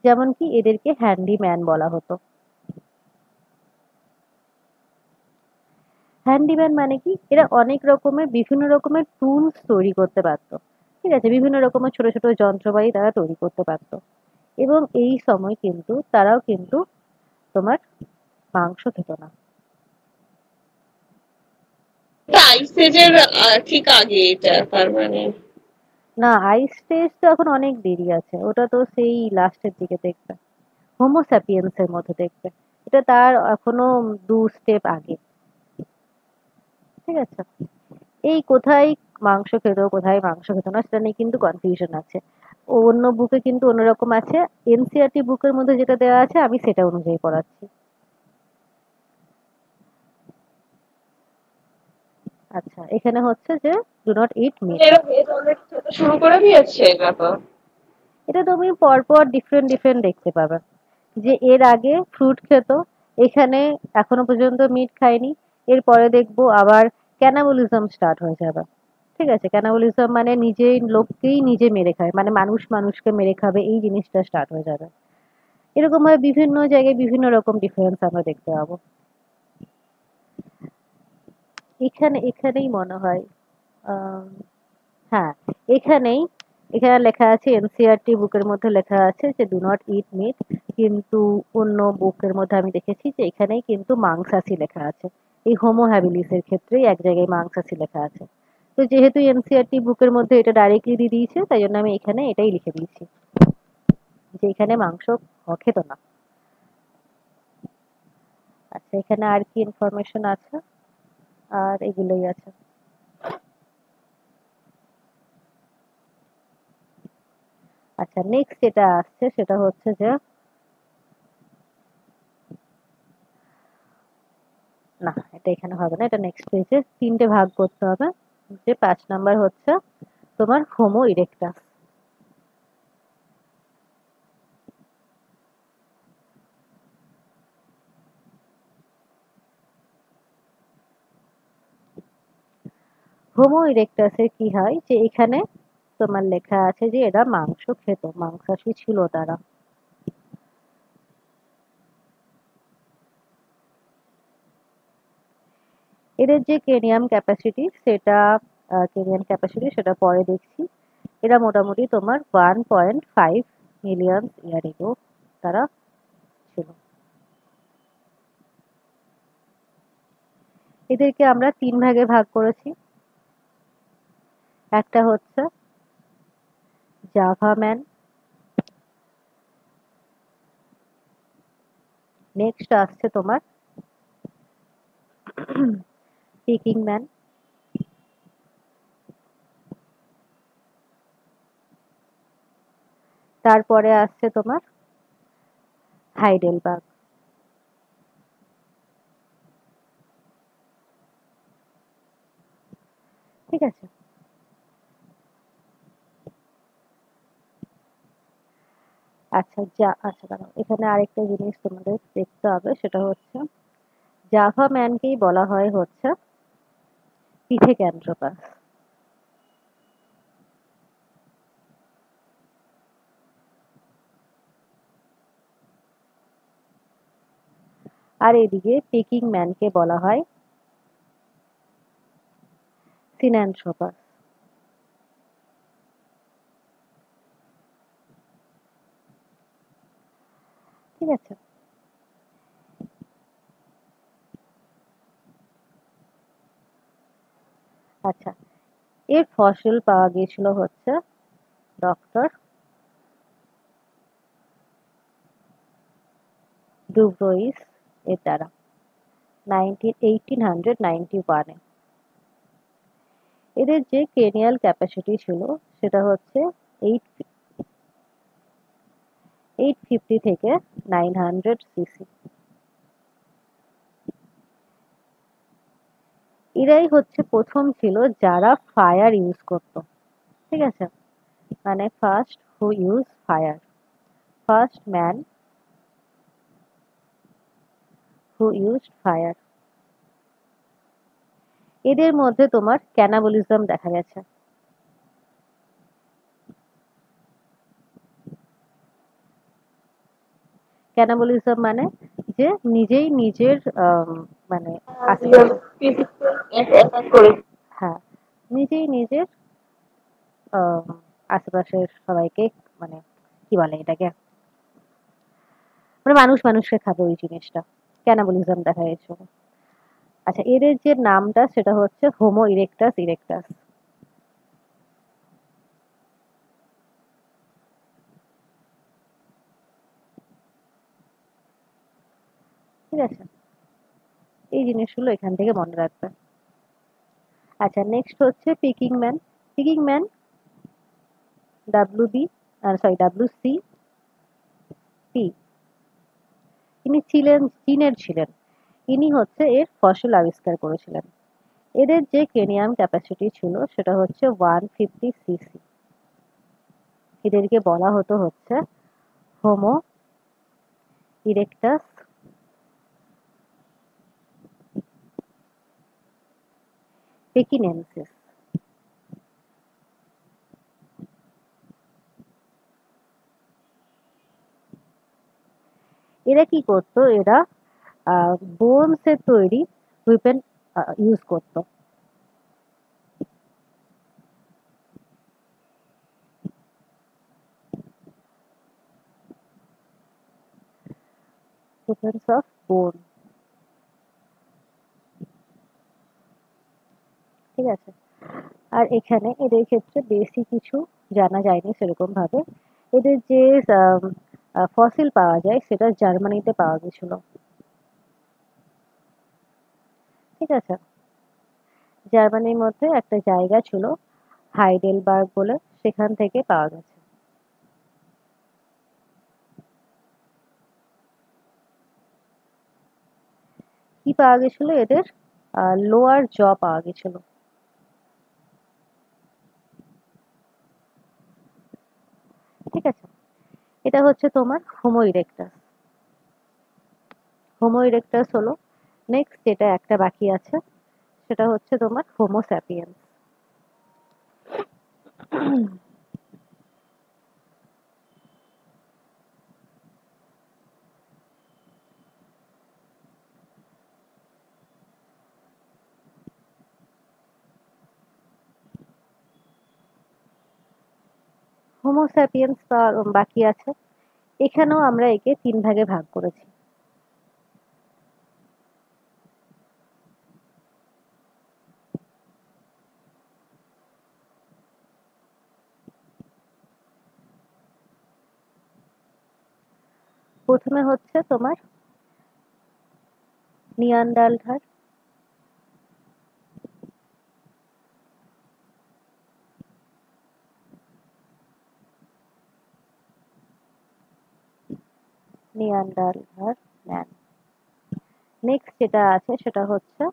যেমন কি এদেরকে হ্যান্ডিম্যান বলা হতো। হ্যান্ডিম্যান মানে কি, এরা অনেক রকমের বিভিন্ন রকমের টুলস তৈরি করতে পারতো। ঠিক আছে, বিভিন্ন রকমের ছোট ছোট যন্ত্রপাতি তারা তৈরি করতে পারতো। এবং এই সময় কিন্তু তারাও কিন্তু তোমার মাংস খেত না। আইস এজের ঠিক আগে এটা, তার মানে। না, আইস স্টেজ তো এখন অনেক দেরি আছে, ওটা তো সেই লাস্টের দিকে দেখবে, হোমো স্যাপিয়েন্স এর মধ্যে দেখবে। এটা তার এখনো 2 স্টেপ আগে। ঠিক আছে, এই কোথায় মাংস খেত কোথায় মাংস খেত না সেটা নিয়ে কিন্তু কনফিউশন আছে। অন্য বুকে কিন্তু অন্যরকম আছে, এনসিইআরটি বুকের মধ্যে যেটা দেওয়া আছে আমি সেটা অনুযায়ী পড়াচ্ছি। আচ্ছা, এখানে হচ্ছে যে ডু নট ইট মিট। এরা ভেজ অলরেডি খেতে শুরু করে দিয়েছে এটা তো। এটা তুমি পরপর ডিফারেন্ট ডিফারেন্ট দেখতে পাবে, যে এর আগে ফ্রুট খেত, এখানে এখনো পর্যন্ত মিট খায়নি, এরপরে দেখবো আবার ক্যানাবলিজম স্টার্ট হয়ে যাবে। ঠিক আছে, ক্যানাবলিজম মানে নিজেই লোককেই নিজে মেরে খায়, মানে মানুষ মানুষকে মেরে খাবে, এই জিনিসটা স্টার্ট হয়ে যাবে। এরকম ভাবে বিভিন্ন জায়গায় বিভিন্ন রকম ডিফারেন্স আমরা দেখতে পাবো। এখানেই মনে হয়, আম, হ্যাঁ, এখানেই, এখানে লেখা আছে এনসিইআরটি বুকের মধ্যে লেখা আছে যে ডু নট ইট মিট, কিন্তু অন্য বুকের মধ্যে আমি দেখেছি যে এখানেই কিন্তু মাংসাসী লেখা আছে। এই হোমো হ্যাবিলিসের ক্ষেত্রেই এক জায়গায় মাংসাসী লেখা আছে। তো যেহেতু এনসিইআরটি বুকের মধ্যে এটা ডাইরেক্টলি দিয়ে দিয়েছে, তাই জন্য আমি এখানে এটাই লিখে দিয়েছি যে এখানে মাংস খেত না। আচ্ছা, এখানে আর কি ইনফরমেশন আছে? আর এগুলোই আছে। আচ্ছা, নেক্সট যেটা আসছে সেটা হচ্ছে যে, না এটা এখানে হবে না, এটা নেক্সট পেজে 3টে ভাগ করতে হবে। যে 5 নাম্বার হচ্ছে তোমার হোমো ইরেক্টাস। হোমো ইরেক্টাসের কি হয় যে এখানে তোমার লেখা আছে যে এরা মাংস খেত, মাংসাশী ছিল তারা। এদের যে ক্রেনিয়াম ক্যাপাসিটি সেটা পরে দেখছি। এরা মোটামুটি তোমার 1.5 মিলিয়ন ইয়ার এগো তারা ছিল। এদেরকে আমরা 3 ভাগে ভাগ করেছি। একটা হচ্ছে জাভা ম্যান, নেক্সট আসছে তোমার পিকিং ম্যান, তারপরে আসছে তোমার হাইডেলবার্গ। ঠিক আছে, আচ্ছা দাঁড়াও, এখানে আরেকটা জিনিস তোমাদের দেখতে হবে, সেটা হচ্ছে জাভা ম্যানকেই বলা হয় হচ্ছে পিথেক্যান্থ্রোপাস। আর এদিকে পেকিং ম্যানকে বলা হয় সিন্যানথ্রোপাস। ঠিক আছে, আচ্ছা, এর ফসিল পাওয়া গিয়েছিল হচ্ছে ডক্টর ডুব্রোইস এর দ্বারা 1891-এ। এদের যে ক্রেনিয়াল ক্যাপাসিটি ছিল সেটা হচ্ছে 850 থেকে 900 সিসি। এরাই হচ্ছে প্রথম ছিল যারা ফায়ার ইউজ করত। ঠিক আছে, মানে first who use fire, first man who use fire. এদের মধ্যে তোমার ক্যানাবলিজম দেখা গেছে। ক্যানাবলিজম মানে যে নিজেই নিজের মানে হ্যাঁ, নিজেই নিজের আশেপাশের সবাইকে, মানে কি বলে এটাকে, মানে মানুষ মানুষকে খাবে ওই জিনিসটা, ক্যানাবলিজম দেখা গেছিল। আচ্ছা, এদের যে নামটা সেটা হচ্ছে হোমো ইরেক্টাস ইরেক্টাস। ঠিক আছে, এই জিনিসগুলো এখান থেকে মনে রাখবে। আচ্ছা, নেক্সট হচ্ছে Peking man. Peking man WC পি, ইনি চীনের ছিলেন। ইনি হচ্ছে এর ফসিল আবিষ্কার করেছিলেন। এদের যে ক্রেনিয়াম ক্যাপাসিটি ছিল সেটা হচ্ছে 150 সিসি। এদেরকে বলা হতো হচ্ছে হোমো ইরেক্টাস পেকিনেন্সিস। এরা কি করতো, এরা বোনস এর তৈরি উইপেন ইউজ করতো। উইপেন্স অফ বোন। ঠিক আছে, আর এখানে এদের ক্ষেত্রে বেশি কিছু জানা যায়নি সেরকম ভাবে। এদের যে ফসিল পাওয়া যায় সেটা জার্মানিতে পাওয়া গেছিল। ঠিক আছে, জার্মানির মধ্যে একটা জায়গা ছিল হাইডেলবার্গ বলে, সেখান থেকে পাওয়া গেছে। কি পাওয়া গেছিল, এদের লোয়ার জ পাওয়া গেছিল। ঠিক আছে, এটা হচ্ছে তোমার হোমো ইরেক্টাস। হোমো ইরেক্টাস হলো। নেক্সট যেটা একটা বাকি আছে সেটা হচ্ছে তোমার হোমো স্যাপিয়েন্স। হোমো স্যাপিয়েন্স বাকি আছে। এখানেও আমরা একে 3 ভাগে ভাগ করেছি। প্রথমে হচ্ছে তোমার নিয়ান্ডারথাল, ম্যান। নেক্সট যেটা আছে সেটা হচ্ছে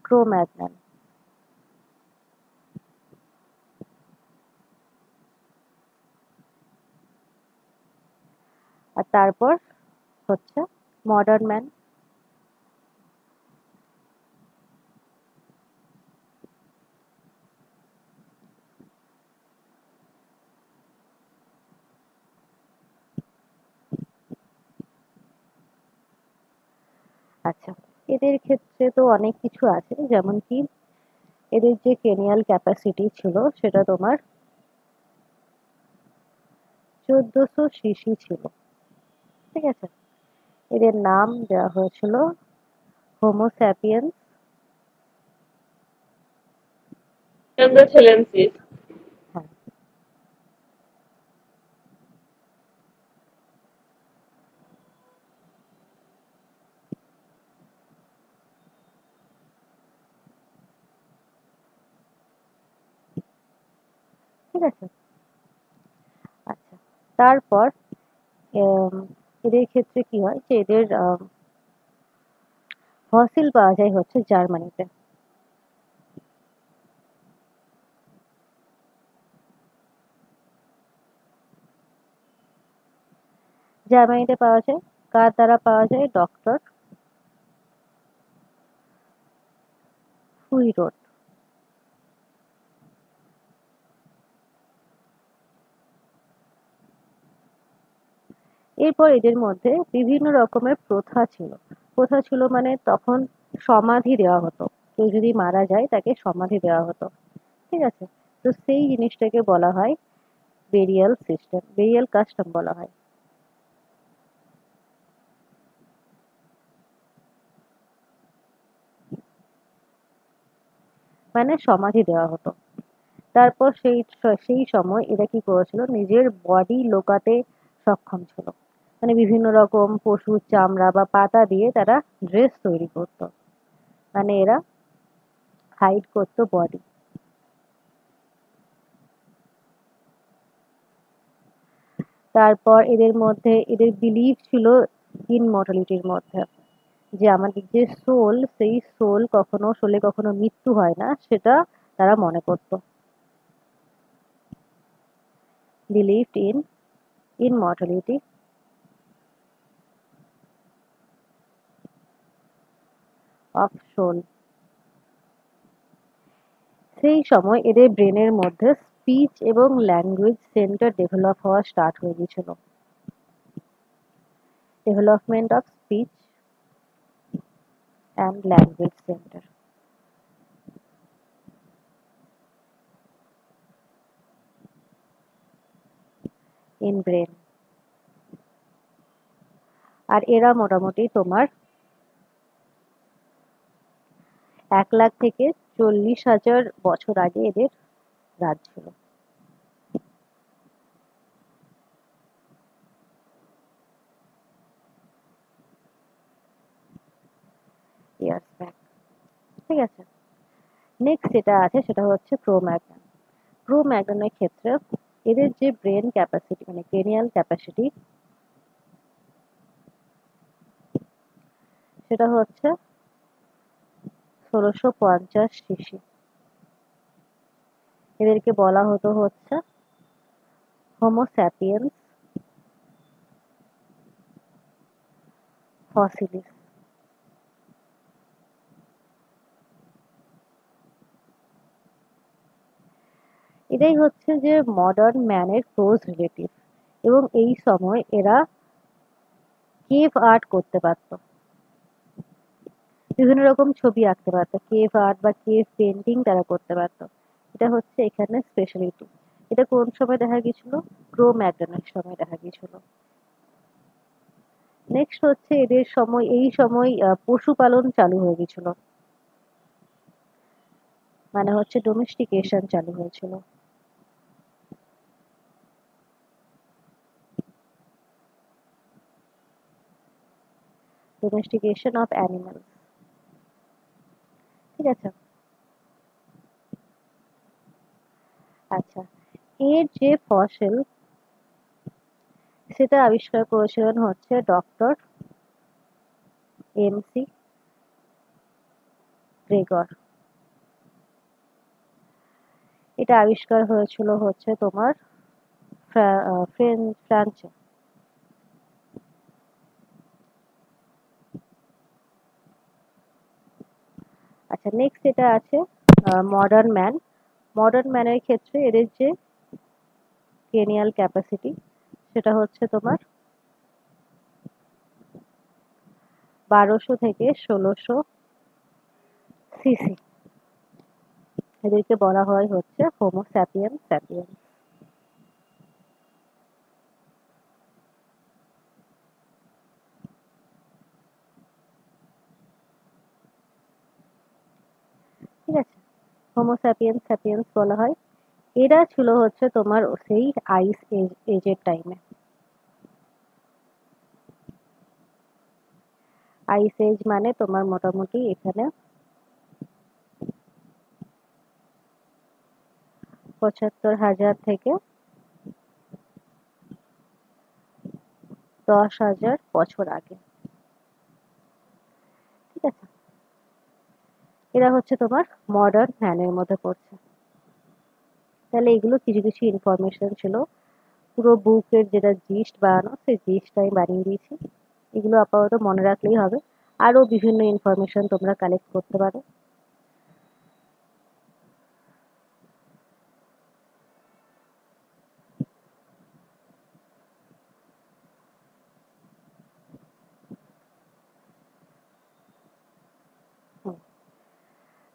ক্রো-ম্যাগনান। আর তারপর হচ্ছে মডার্ন ম্যান। আচ্ছা, এদের ক্ষেত্রে তো অনেক কিছু আছে, যেমন কি এদের যে ক্রেনিয়াল ক্যাপাসিটি ছিল সেটা তোমার 1400 সিসি ছিল। ঠিক আছে, এদের নাম দেওয়া হয়েছিল হোমোস্যাপিয়েন্স। নেন্দারথ্যালেনসিস। হ্যাঁ, ঠিক আছে। আচ্ছা, তারপর এম, এদের ক্ষেত্রে কি হয় যে এদের ফসিল পাওয়া যায় হচ্ছে জার্মানিতে। জার্মানিতে পাওয়া যায়, কার দ্বারা পাওয়া যায়? ডক্টর ফুইরোড। এরপর এদের মধ্যে বিভিন্ন রকমের প্রথা ছিল। প্রথা ছিল মানে তখন সমাধি দেওয়া হতো, কেউ যদি মারা যায় তাকে সমাধি দেওয়া হতো। ঠিক আছে, তো সেই জিনিসটাকে বলা হয় বেরিয়াল সিস্টেম, বেরিয়াল কাস্টম বলা হয়। মানে সমাধি দেওয়া হতো। তারপর সেই সময় এরা কি করেছিল, নিজের বডি লোকাতে সক্ষম ছিল। মানে বিভিন্ন রকম পশুর চামড়া বা পাতা দিয়ে তারা ড্রেস তৈরি করতো, মানে এরা হাইড করতো বডি। তারপর এদের মধ্যে এদের বিলিভ ছিল ইনমর্টালিটির মধ্যে, যে আমাদের যে সোল, সেই সোলে কখনো মৃত্যু হয় না, সেটা তারা মনে করতো। Believed in immortality of soul. সেই সময় এদের ব্রেনের মধ্যে স্পিচ এবং ল্যাঙ্গুয়েজ সেন্টার ডেভেলপ হওয়া স্টার্ট হয়ে গিয়েছিল। Development of speech and language centre in brain. আর এরা মোটামুটি তোমার 1 লাখ থেকে 40,000 বছর আগে এদের রাজ ছিল। Years back. ঠিক আছে, নেক্সট যেটা আছে সেটা হচ্ছে ক্রোম্যাগন। ক্রোম্যাগনের ক্ষেত্রে এদের যে ব্রেন ক্যাপাসিটি মানে ক্রেনিয়াল ক্যাপাসিটি, সেটা হচ্ছে 1650 সিসি। এদেরকে বলা হতো হচ্ছে হোমোস্যাপিয়েন্স ফসিলিস। এটাই হচ্ছে যে মডার্ন ম্যানের ক্লোজ রিলেটিভ। এবং এই সময় এরা কেভ আর্ট করতে পারতো, বিভিন্ন রকম ছবি আঁকতে পারতো, কেভ আর্ট বা কেভ পেন্টিং তারা করতে পারতো। এটা হচ্ছে এখানে স্পেশালিটি। এটা কোন সময় দেখা গেছিল? ক্রো ম্যাগনের সময় দেখা গেছিল। নেক্সট হচ্ছে এদের সময়, এই সময় পশুপালন চালু হয়ে গেছিল, মানে হচ্ছে ডোমেস্টিকেশন চালু হয়েছিল। ডোমেস্টিকেশন অফ অ্যানিমাল। ঠিক আছে। আচ্ছা, এর যে ফসিল সেটা আবিষ্কার করেছিলেন হচ্ছে ডক্টর এমসি গ্রেগর। এটা আবিষ্কার হয়েছিল হচ্ছে তোমার ফ্রান্সে। আচ্ছা, নেক্সট এটা আছে মডার্ন ম্যান। মডার্ন ম্যানের ক্ষেত্রে এদের যে ক্রেনিয়াল ক্যাপাসিটি সেটা হচ্ছে তোমার 1200 থেকে 1600 সিসি। এদেরকে বলা হয় হচ্ছে হোমো স্যাপিয়েন্স স্যাপিয়েন্স। ঠিক আছে, হোমো স্যাপিয়েন্স স্যাপিয়েন্স বলা হয়। এরা ছিল হচ্ছে তোমার সেই আইস এজের টাইমে। আইস এজ মানে তোমার মোটামুটি এখানে ৭৫,০০০ থেকে ১০,০০০ বছর আগে। ঠিক আছে, এরা হচ্ছে তোমার মডার্ন ম্যানের মধ্যে পড়ছে। তাহলে এগুলো কিছু কিছু ইনফরমেশন ছিল। পুরো বুকের যেটা জিস্ট বানানো, সেই জিস্ট আমি বানিয়ে দিয়েছি। এগুলো আপাতত মনে রাখলেই হবে। আরো বিভিন্ন ইনফরমেশন তোমরা কালেক্ট করতে পারো।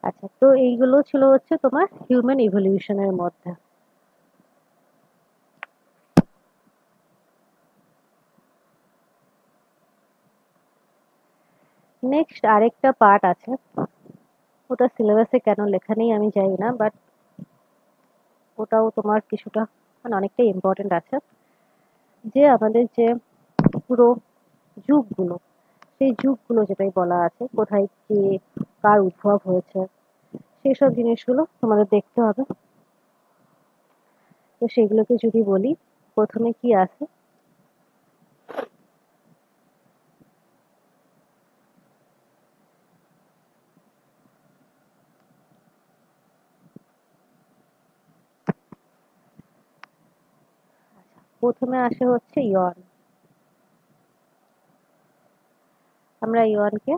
আচ্ছা, তো এইগুলো ছিল হচ্ছে তোমার হিউম্যান ইভলিউশনের মধ্যে। নেক্সট আরেকটা পার্ট আছে, ওটা সিলেবাসে কেন লেখা নেই আমি জানি না, বাট ওটাও তোমার কিছুটা মানে অনেকটাই ইম্পর্টেন্ট আছে। যে আমাদের যে পুরো যুগগুলো, সেই যুগগুলো যেটাই বলা আছে, কোথায় কে কার উদ্ভব হয়েছে, সেই সব জিনিসগুলো তোমাদের দেখতে হবে। তো সেগুলোকে যদি বলি, প্রথমে কি আছে, প্রথমে আসে হচ্ছে ইয়ন। আমরা ইয়নকে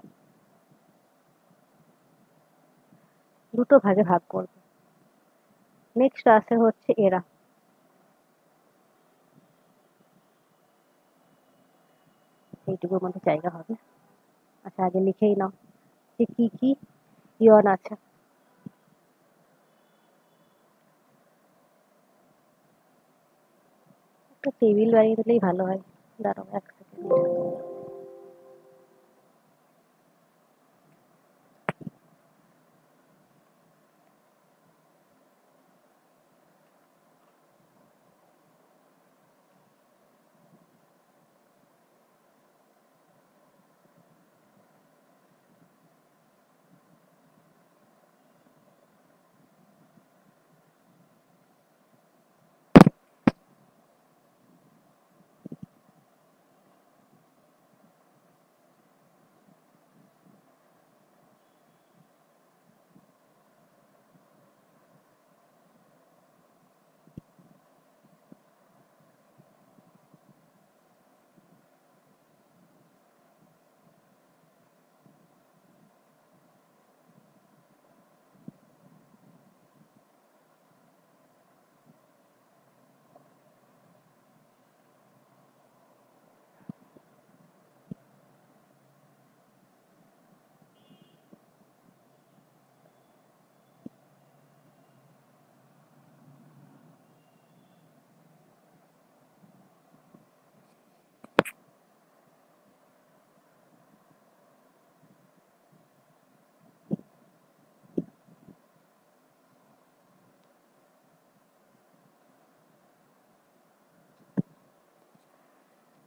দুটো ভাগে ভাগ করব। নেক্সট আসে হচ্ছে এরা। এইটুকুর মধ্যে জায়গা হবে। আচ্ছা, আগে লিখেই নাও যে কি কি ইয়ন আছে। একটা টেবিল বানিয়ে দিলেই ভালো হয়। দাঁড়াও 1 সেকেন্ড।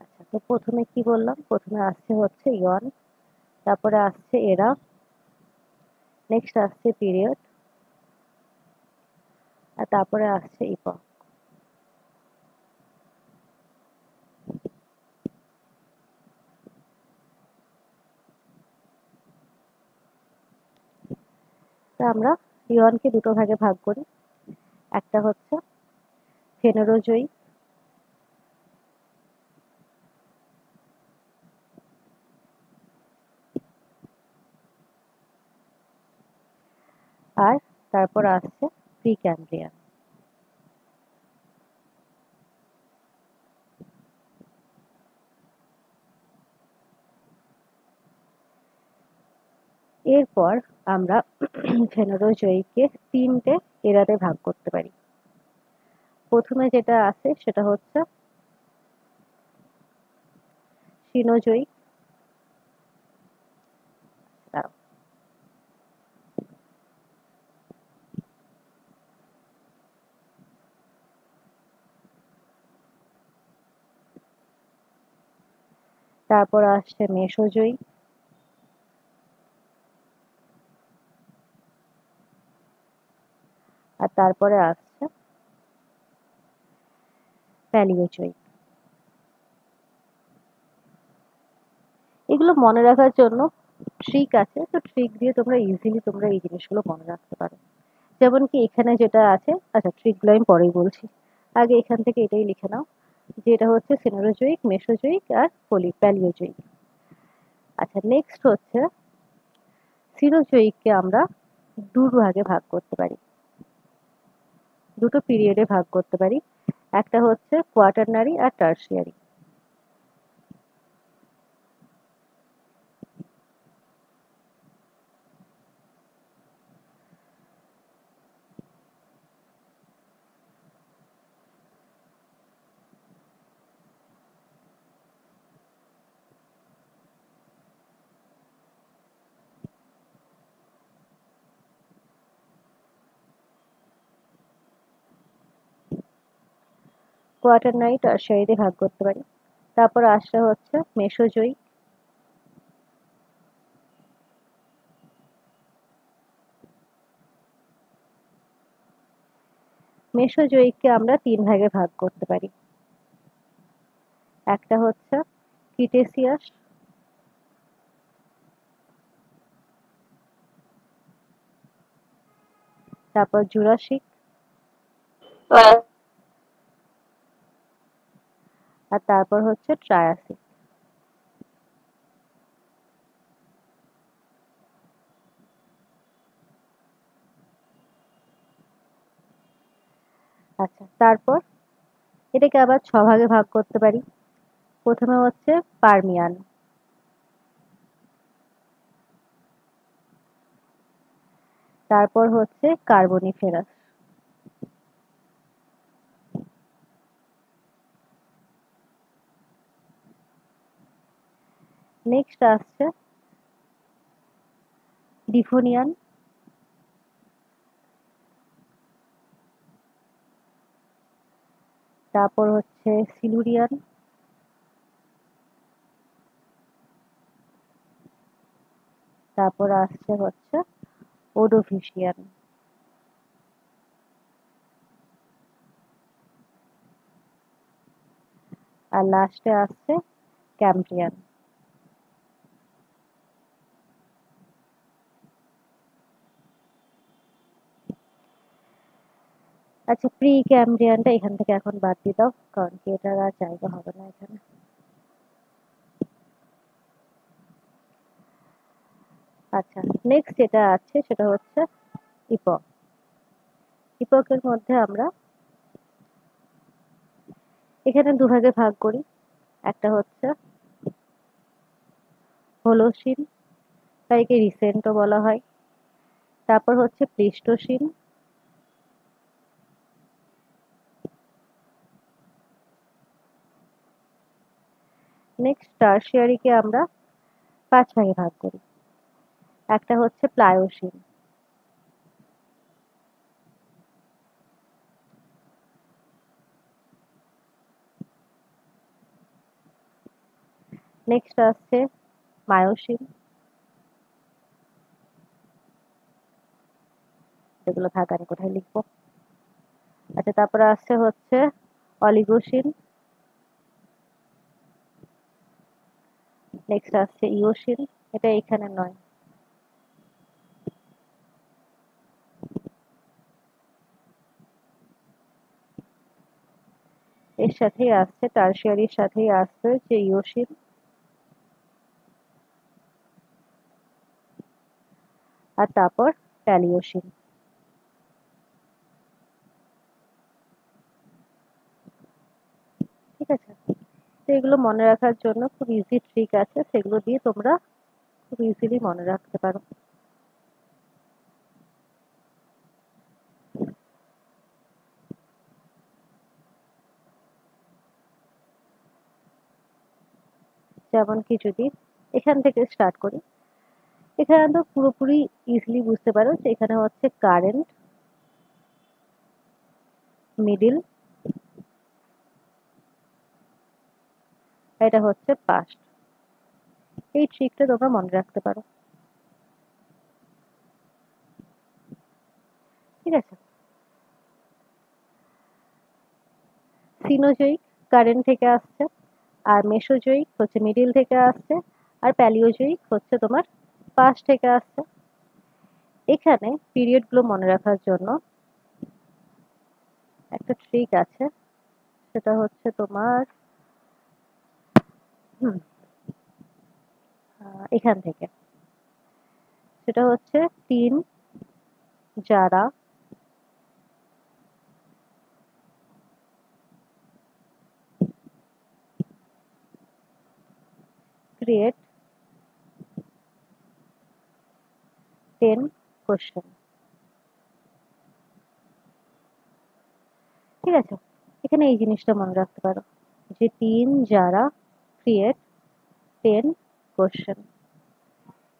আচ্ছা, তো প্রথমে কি বললাম, প্রথমে আসছে হচ্ছে ইয়ন, তারপরে আসছে এরা, নেক্সট আসছে পিরিয়ড, আর তারপরে আসছে ইপক। তা আমরা ইয়নকে দুটো ভাগে ভাগ করি। একটা হচ্ছে ফেনোরোজয়ী, আর তারপর আসছে প্রিক্যাম্ব্রিয়ান। এরপর আমরা ফেনোরোজয়িককে 3টে এরাতে ভাগ করতে পারি। প্রথমে যেটা আছে সেটা হচ্ছে সিনোজয়িক। তারপর আসছে মেসোজয়িক, আর তারপরে আসছে প্যালিওজয়িক। এগুলো মনে রাখার জন্য ট্রিক আছে, তো ট্রিক দিয়ে তোমরা ইজিলি এই জিনিসগুলো মনে রাখতে পারো। যেমন কি এখানে যেটা আছে, আচ্ছা ট্রিকগুলো আমি পরেই বলছি, আগে এখান থেকে এটাই লিখে নাও যে এটা হচ্ছে সিনোজয়িক, মেসোজয়িক আর প্যালিওজয়িক। আচ্ছা নেক্সট হচ্ছে সিনোজয়িককে আমরা ভাগে ভাগ করতে পারি, দুটো পিরিয়ডে ভাগ করতে পারি। একটা হচ্ছে কোয়াটারনারি আর টার্সিয়ারি। কোয়াটারনারি টার্সিয়ারিতে ভাগ করতে পারি। তারপর আসছে হচ্ছে মেসোজয়িক, মেসোজয়িককে আমরা 3 ভাগে ভাগ করতে পারি। একটা হচ্ছে ক্রিটেসিয়াস, তারপর জুরাসিক, আর তারপর হচ্ছে ট্রায়াসিক। আচ্ছা তারপর এটাকে আবার 6 ভাগে ভাগ করতে পারি। প্রথমে হচ্ছে পার্মিয়ান, তারপর হচ্ছে কার্বনিফেরাস, নেক্সট আসছে ডিফোনিয়ান, তারপর হচ্ছে সিলুরিয়ান, তারপর আসছে হচ্ছে ওডোভিশিয়ান, আর লাস্টে আসছে ক্যাম্ব্রিয়ান। আচ্ছা প্রি ক্যাম্ব্রিয়ানটা এখান থেকে এখন বাদ দিয়ে দাও, কারণ কি এটার আর জায়গা হবে না এখানে। আচ্ছা নেক্সট যেটা আছে সেটা হচ্ছে ইপক। ইপকের মধ্যে আমরা এখানে 2 ভাগে ভাগ করি। একটা হচ্ছে হোলোসিন, বা একে রিসেন্টও বলা হয়। তারপর হচ্ছে প্লিস্টোসিন, নেক্সট টার্সিয়ারিকে আমরা 5 ভাগে ভাগ করি। একটা হচ্ছে প্লায়োসিন, নেক্সট আসছে মায়োসিন, এগুলো ভাগ আমি কোথায় লিখবো। আচ্ছা তারপরে আসছে হচ্ছে অলিগোসিন, নেক্সট আসছে ইওসিন, এটা এখানে নয়। এর সাথেই আসছে টার্সিয়ারির সাথেই আসছে যে ইওসিন, আর তারপর প্যালিওসিন। ঠিক আছে, তো এগুলো মনে রাখার জন্য খুব ইজি ট্রিক আছে, সেগুলো দিয়ে তোমরা খুব ইজিলি মনে রাখতে পারো। যেমন কি যদি এখান থেকে স্টার্ট করি, এখানে তো পুরোপুরি ইজিলি বুঝতে পারো যে এখানে হচ্ছে কারেন্ট, মিডিল, এটা হচ্ছে পাস্ট। এই ট্রিকটা তোমরা মনে রাখতে পারো, ঠিক আছে। সিনোজয়িক কারেন্ট থেকে আসছে, আর মেসোজয়িক হচ্ছে মিডিল থেকে আসছে, আর প্যালিওজয়িক হচ্ছে তোমার পাস্ট থেকে আসছে। এখানে পিরিয়ড গুলো মনে রাখার জন্য একটা ট্রিক আছে, সেটা হচ্ছে তোমার এখান থেকে, সেটা হচ্ছে 3 যারা ক্রিয়েট 10 কোশ্চেন, ঠিক আছে। এখানে এই জিনিসটা মনে রাখতে পারো যে 3 যারা ক্রিয়েট 10 কোশ্চেন,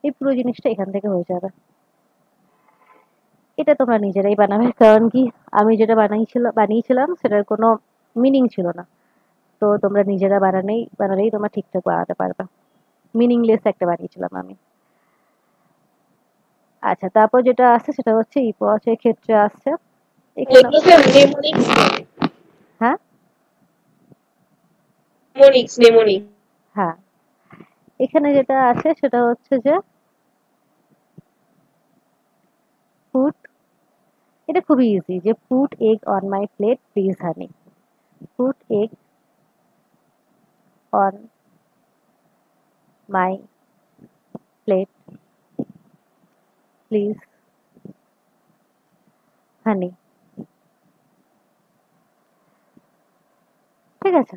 এই পুরো জিনিসটা এখান থেকে হয়ে যাবে। এটা তোমরা নিজেরাই বানাবে, কারণ কি আমি যেটা বানিয়েছিলাম সেটার কোনো মিনিং ছিল না। তো তোমরা নিজেরা বানালেই তোমরা ঠিকঠাক বানাতে পারবে। মিনিংলেস একটা বানিয়েছিলাম আমি। আচ্ছা, তারপর যেটা আসছে সেটা হচ্ছে ইপোয়াচের ক্ষেত্রে আসছে এখানে। এগুলোকে নেমোনিক্স বলে। হ্যাঁ, নেমোনিক্স। হ্যাঁ, এখানে যেটা আছে সেটা হচ্ছে যে পুট, এটা খুবই ইজি, যে put egg on my plate please honey, put egg on my plate please honey, ঠিক আছে।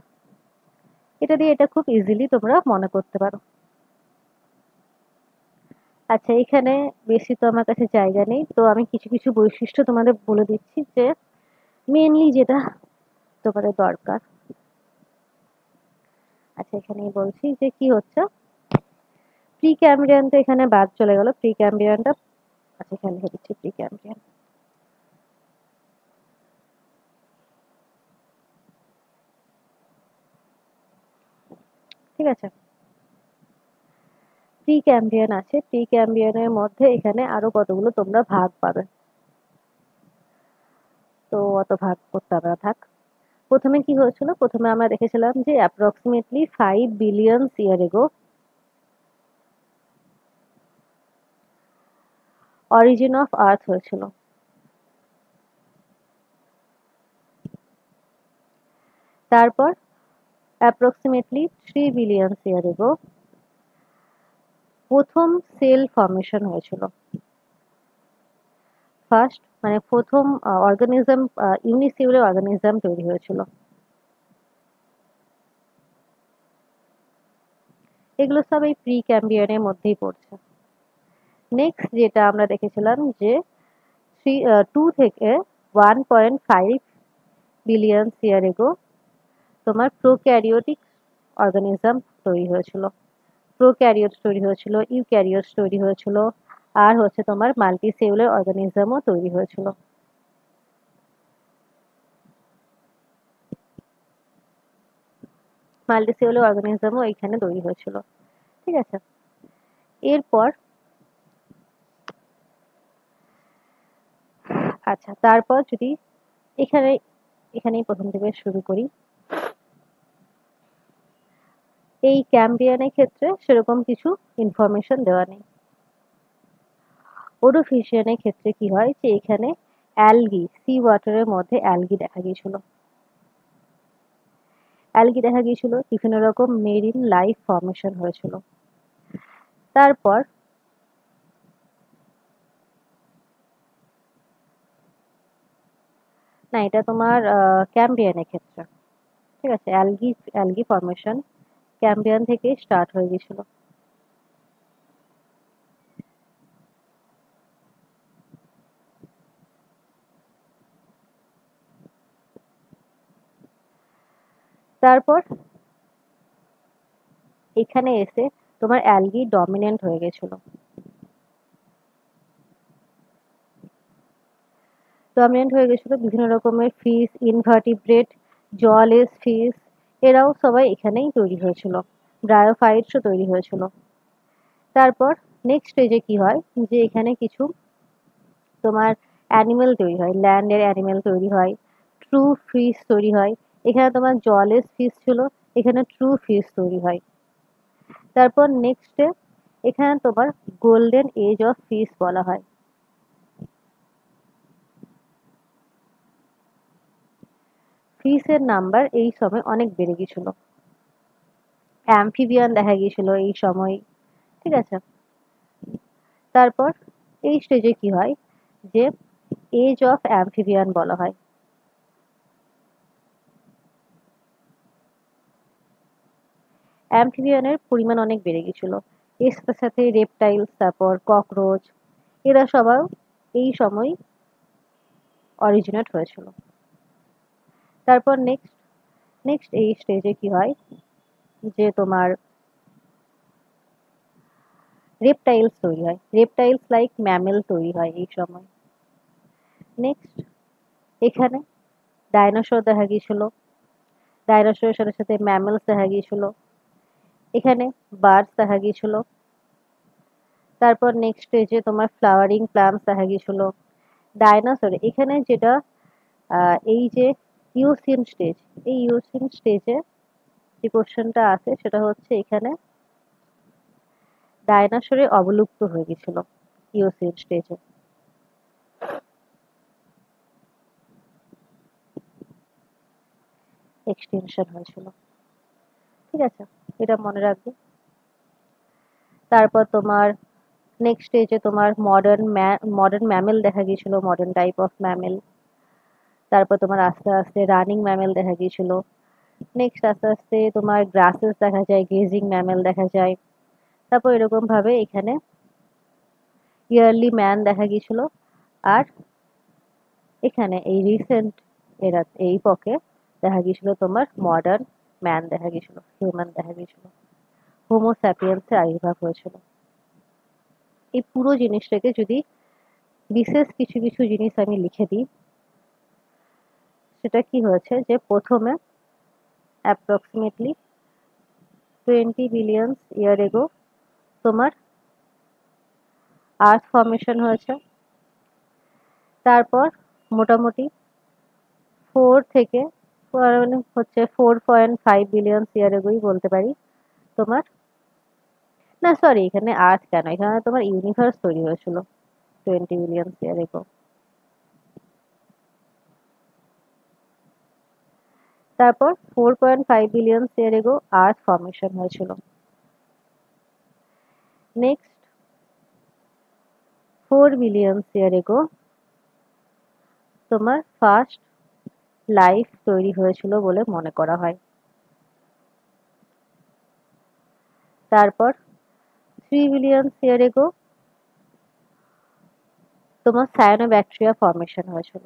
এটা দিয়ে এটা খুব ইজিলি তোমরা মনে করতে পারো। আচ্ছা, এখানে বেশি তো আমার কাছে জায়গা নেই, তো আমি কিছু কিছু বৈশিষ্ট্য তোমাদের বলে দিচ্ছি যে মেনলি যেটা তোমাদের দরকার। আচ্ছা, এখানেই বলছি যে কি হচ্ছে, প্রি ক্যাম্ব্রিয়ান তো এখানে বাদ চলে গেল, প্রি ক্যাম্ব্রিয়ানটা, আচ্ছা এখানে লিখে দিচ্ছি প্রি ক্যাম্ব্রিয়ান, ঠিক আছে। প্রি ক্যাম্ব্রিয়ান আছে, প্রি ক্যাম্ব্রিয়ানের মধ্যে এখানে আরো কতগুলো তোমরা ভাগ পাবে, তো অত ভাগ করতে হবে না, থাক। প্রথমে কি হয়েছিল, প্রথমে আমরা দেখেছিলাম যে অ্যাপ্রক্সিমেটলি 5 বিলিয়ন ইয়ার এগো অরিজিন অফ আর্থ হয়েছিল। তারপর অ্যাপ্রক্সিমেটলি 3 বিলিয়ন ইয়ার এগো প্রথম সেল ফর্মেশন হয়েছিল। ফার্স্ট মানে প্রথম অর্গানিজম, ইউনিসেলুলার অর্গানিজম তৈরি হয়েছিল। এগুলো সব এই প্রি ক্যাম্বিয়ানের মধ্যেই পড়ছে। নেক্সট যেটা আমরা দেখেছিলাম যে 2 থেকে 1.5 বিলিয়ন ইয়ার এগো তোমার প্রোক্যারিওটিক অর্গানিজম তৈরি হয়েছিল, প্রোক্যারিওটস তৈরি হয়েছিল, ইউক্যারিওটস তৈরি হয়েছিল, আর হচ্ছে তোমার মাল্টি সেলুলার অর্গানিজমও তৈরি হয়েছিল। মাল্টি সেলুলার অর্গানিজমও এখানে তৈরি হয়েছিল, ঠিক আছে। এরপর আচ্ছা, তারপর যদি এখানে এখানেই প্রথম থেকে শুরু করি, এই ক্যাম্বিয়ানের ক্ষেত্রে সেরকম কিছু ইনফরমেশন দেওয়া নেই। ওডোফিশিয়ানের ক্ষেত্রে কি হয় যে এখানে অ্যালগি, সি ওয়াটারের মধ্যে অ্যালগি দেখা গিয়েছিল, বিভিন্ন রকম মেরিন লাইফ ফর্মেশন হয়েছিল। তারপর না, এটা তোমার ক্যাম্বিয়ানের ক্ষেত্রে, ঠিক আছে। অ্যালগি অ্যালগি ফর্মেশন ক্যাম্বিয়ান থেকে স্টার্ট হয়ে গেছিল। তারপর এখানে এসে তোমার অ্যালগি ডমিনেন্ট হয়ে গেছিল। বিভিন্ন রকমের ফিশ, ইনভার্টিব্রেট, জলেস ফিশ, এরাও সবাই এখানেই তৈরি হয়েছিল। ব্রায়োফাইটসও তৈরি হয়েছিল। তারপর নেক্সট স্টেজে কি হয়, যে এখানে কিছু তোমার অ্যানিমেল তৈরি হয়, ল্যান্ডের অ্যানিমেল তৈরি হয়, ট্রু ফিশ তৈরি হয়। এখানে তোমার জলেস ফিশ ছিল, এখানে ট্রু ফিশ তৈরি হয়। তারপর নেক্সটে এখানে তোমার গোল্ডেন এজ অফ ফিশ বলা হয়। ফিশের নাম্বার এই সময় অনেক বেড়ে গেছিল, অ্যাম্ফিবিয়ান দেখা গিয়েছিল এই সময়। ঠিক আছে, তারপর এই স্টেজে কি হয়, যে এজ অফ অ্যাম্ফিবিয়ান বলা হয়। অ্যাম্ফিবিয়ানের পরিমাণ অনেক বেড়ে গেছিল, এর সাথে সাথে রেপটাইলস, তারপর ককরোচ, এরা সবাই এই সময় অরিজিনেট হয়েছিল। তারপর নেক্সট এই স্টেজে কি হয়, যে তোমার রেপটাইলস তৈরি হয়, রেপটাইলস লাইক ম্যামেল তৈরি হয় এই সময়। নেক্সট এখানে ডাইনোসর দেখা গিয়েছিল, ডাইনোসরের সাথে সাথে ম্যামেলস দেখা গিয়েছিল, এখানে বার্ডস দেখা গিয়েছিল। তারপর নেক্সট স্টেজে তোমার ফ্লাওয়ারিং প্লান্টস দেখা গিয়েছিল। ডাইনোসর এখানে যেটা এই যে ইওসিন স্টেজ, এই ইওসিন স্টেজে যে কোশ্চেনটা আছে সেটা হচ্ছে এখানে ডাইনোসরে অবলুপ্ত হয়ে গেছিল ইওসিন স্টেজে। এক্সটিংশন হয়েছিল। ঠিক আছে, এটা মনে রাখবে। তারপর তোমার নেক্সট স্টেজে তোমার মডার্ন ম্যামেল দেখা গিয়েছিল, মডার্ন টাইপ অফ ম্যামেল। তারপর তোমার আস্তে আস্তে রানিং ম্যামেল দেখা গিয়েছিল। নেক্সট আস্তে আস্তে তোমার গ্রাসেস দেখা যায়, গেজিং ম্যামেল দেখা যায়। তারপর এরকম ভাবে এখানে ইয়ারলি ম্যান দেখা গিয়েছিল। আর এখানে এই রিসেন্ট এরা এই পকে দেখা গিয়েছিল তোমার মডার্ন ম্যান দেখা গিয়েছিল, হিউম্যান দেখা গিয়েছিল, হোমো স্যাপিয়েন্সের আবির্ভাব হয়েছিল। এই পুরো জিনিসটাকে যদি বিশেষ কিছু কিছু জিনিস আমি লিখে দিই, সেটা কি হয়েছে, যে প্রথমে অ্যাপ্রক্সিমেটলি 20 বিলিয়ন ইয়ার এগো তোমার আর্থ ফর্মেশন হয়েছে। তারপর মোটামুটি 4 বিলিয়ন ইয়ার এগোই বলতে পারি তোমার, না সরি, এখানে আর্থ কেন, এখানে তোমার ইউনিভার্স তৈরি হয়েছিল 20 বিলিয়ন ইয়ার এগো। তারপর 4.5 বিলিয়ন ইয়ার এগো আর্থ ফর্মেশন হয়েছিল। নেক্সট 4 বিলিয়ন ইয়ার এগো তোমার ফার্স্ট লাইফ তৈরি হয়েছিল বলে মনে করা হয়। তারপর 3 বিলিয়ন ইয়ার এগো তোমার সায়ানোব্যাকটেরিয়া ফর্মেশন হয়েছিল।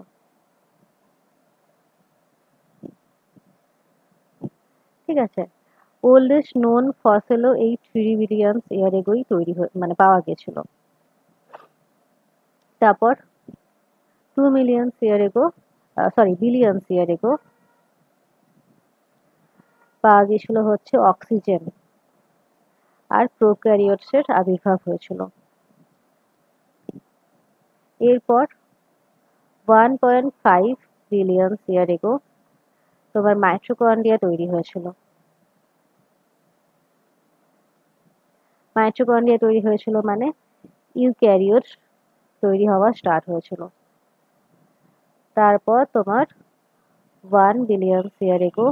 ঠিক আছে, ওল্ডেস্ট নোন ফসিলও এই 3 বিলিয়ন ইয়ার এগোই তৈরি মানে পাওয়া গেছিল। তারপর 2 মিলিয়ন ইয়ার এগো, বিলিয়ন ইয়ার এগো পাওয়া গেছিল হচ্ছে অক্সিজেন, আর প্রোক্যারিওটসের আবির্ভাব হয়েছিল। এরপর 1.5 বিলিয়ন ইয়ার এগো তোমার মাইটোকন্ড্রিয়া তৈরি হয়েছিল। মাইটোকন্ড্রিয়া তৈরি হয়েছিল মানে ইউক্যারিওট তৈরি হওয়া স্টার্ট হয়েছিল। তারপর তোমার 1 বিলিয়ন ইয়ার এগো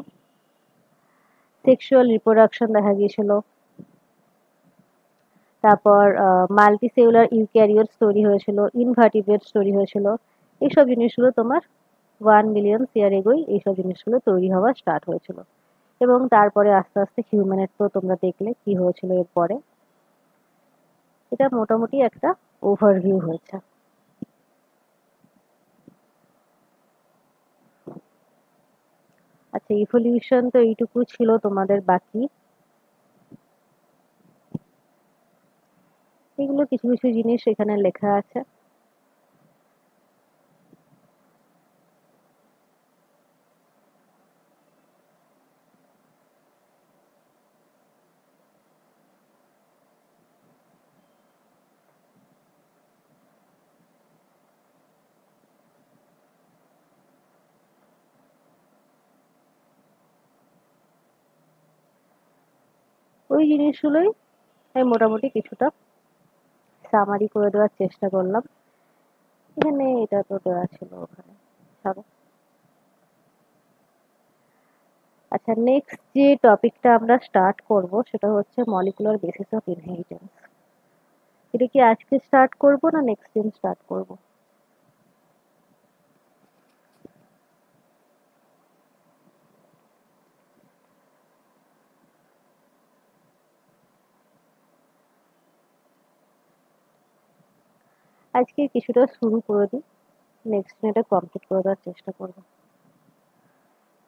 সেক্সুয়াল রিপ্রোডাকশন দেখা গিয়েছিল। তারপর মাল্টিসেলুলার ইউক্যারিওটস তৈরি হয়েছিল, ইনভার্টিব্রেটস তৈরি হয়েছিল। এইসব জিনিসগুলো তোমার 1 বিলিয়ন ইয়ার এগোই এইসব জিনিসগুলো তৈরি হওয়া স্টার্ট হয়েছিল। এবং তারপরে আস্তে আস্তে হিউম্যানের তো তোমরা দেখলে কি হয়েছিল এরপরে। এটা মোটামুটি একটা ওভারভিউ হয়েছে। আচ্ছা, ইভলিউশন তো এইটুকু ছিল তোমাদের বাকি। এগুলো কিছু কিছু জিনিস এখানে লেখা আছে। ওই জিনিসগুলোই আমি মোটামুটি কিছুটা সামারি করে দেওয়ার চেষ্টা করলাম। এখানে এটা তো দেওয়া ছিল ওখানে, ছাড়ো। আচ্ছা, নেক্সট যে টপিকটা আমরা স্টার্ট করব সেটা হচ্ছে মলিকুলার বেসিস অফ ইনহেরিটেন্স। এটা কি আজকে স্টার্ট করব না নেক্সট দিন স্টার্ট করব? আজকে কিছুটা শুরু করে দিই, নেক্সট দিন এটা কমপ্লিট করে দেওয়ার চেষ্টা করব।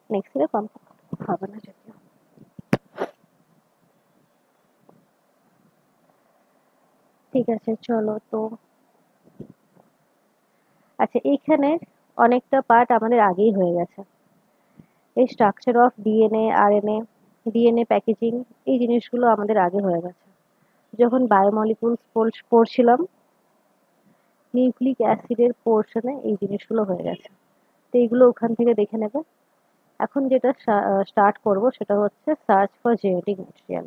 নেক্সট দিনে কমপ্লিট হবে না যদিও। ঠিক আছে, চলো তো। আচ্ছা, এইখানে অনেকটা পার্ট আমাদের আগেই হয়ে গেছে। এই structure of DNA, RNA, DNA packaging, এই জিনিসগুলো আমাদের আগে হয়ে গেছে। যখন বায়োমলিকুলস পড়ছিলাম, নিউক্লিক অ্যাসিডের পোর্শনে এই জিনিসগুলো হয়ে গেছে। তো এইগুলো ওখান থেকে দেখে নেবে। এখন যেটা স্টার্ট করব সেটা হচ্ছে search for genetic material.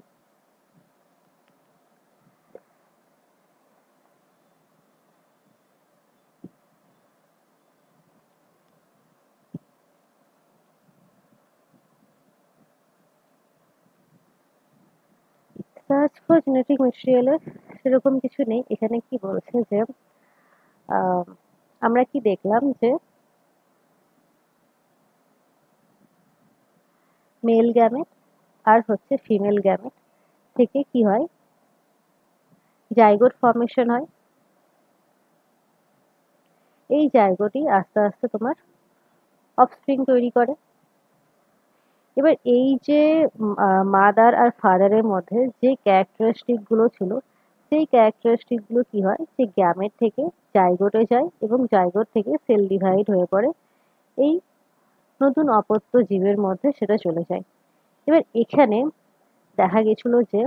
Search for genetic ম্যাটেরিয়ালের সেরকম কিছু নেই। এখানে কি বলছে যে আমরা কি দেখলাম যে মেল গ্যামেট আর হচ্ছে ফিমেল গ্যামেট থেকে কি হয়, জাইগোট ফর্মেশন হয়। এই জাইগোটই আস্তে আস্তে তোমার অফস্প্রিং তৈরি করে। এবার এই যে মাদার আর ফাদারের মধ্যে যে ক্যারেক্টারিস্টিক গুলো ছিল, সেই ক্যারেক্টারিস্টিক গুলো কি হয়, যে গ্যামেট থেকে জাইগোটে যায় এবং জাইগোট থেকে সেল ডিভাইড হয়ে পড়ে এই নতুন অপত্য জীবের মধ্যে সেটা চলে যায়। এবার এখানে দেখা গেছিল যে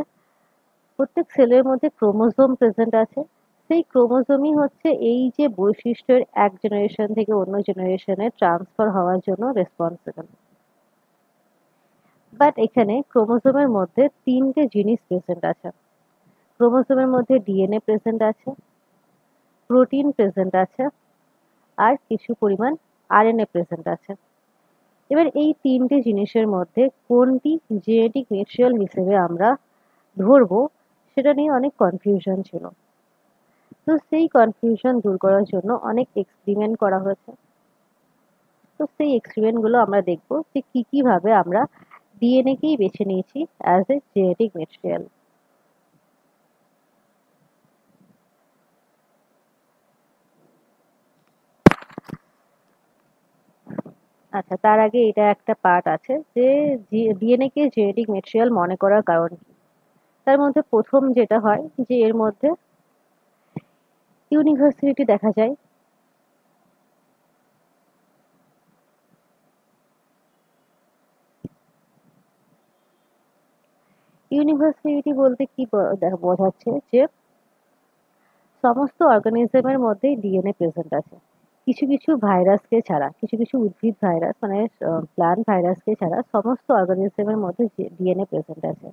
প্রত্যেক সেলের মধ্যে ক্রোমোজোম প্রেজেন্ট আছে। সেই ক্রোমোজোমই হচ্ছে এই যে বৈশিষ্ট্যের এক জেনারেশন থেকে অন্য জেনারেশনে ট্রান্সফার হওয়ার জন্য রেসপন্সিবল। বাট এখানে ক্রোমোজোমের মধ্যে তিনটে জিনিস প্রেজেন্ট আছে। ক্রোমোজোমের মধ্যে ডিএনএ প্রেজেন্ট আছে, প্রোটিন প্রেজেন্ট আছে, আর কিছু পরিমাণ আরএনএ প্রেজেন্ট আছে। এবার এই তিনটে জিনিসের মধ্যে কোনটি জেনেটিক ম্যাটেরিয়াল হিসেবে আমরা ধরবো সেটা নিয়ে অনেক কনফিউশন ছিল। তো সেই কনফিউশন দূর করার জন্য অনেক এক্সপেরিমেন্ট করা হয়েছে। তো সেই এক্সপেরিমেন্ট গুলো আমরা দেখব যে কি ভাবে আমরা ডিএনএ কেই বেছে নিয়েছি অ্যাজ এ জেনেটিক ম্যাটেরিয়াল। আচ্ছা, তার আগে এটা একটা পার্ট আছে যে ডিএনএ কে জেনেটিক ম্যাটেরিয়াল মনে করার কারণ কি। তার মধ্যে প্রথম যেটা হয় যে এর মধ্যে ইউনিভার্সালিটি দেখা যায়। ইউনিভার্সালিটি বলতে কি বোঝাচ্ছে যে সমস্ত অর্গানিজমের মধ্যেই ডিএনএ প্রেজেন্ট আছে। কিছু কিছু ভাইরাসকে ছাড়া, কিছু কিছু উদ্ভিদ ভাইরাস মানে প্লান্ট ভাইরাসকে ছাড়া সমস্ত অর্গানিজমের মধ্যে ডিএনএ প্রেজেন্ট আছে।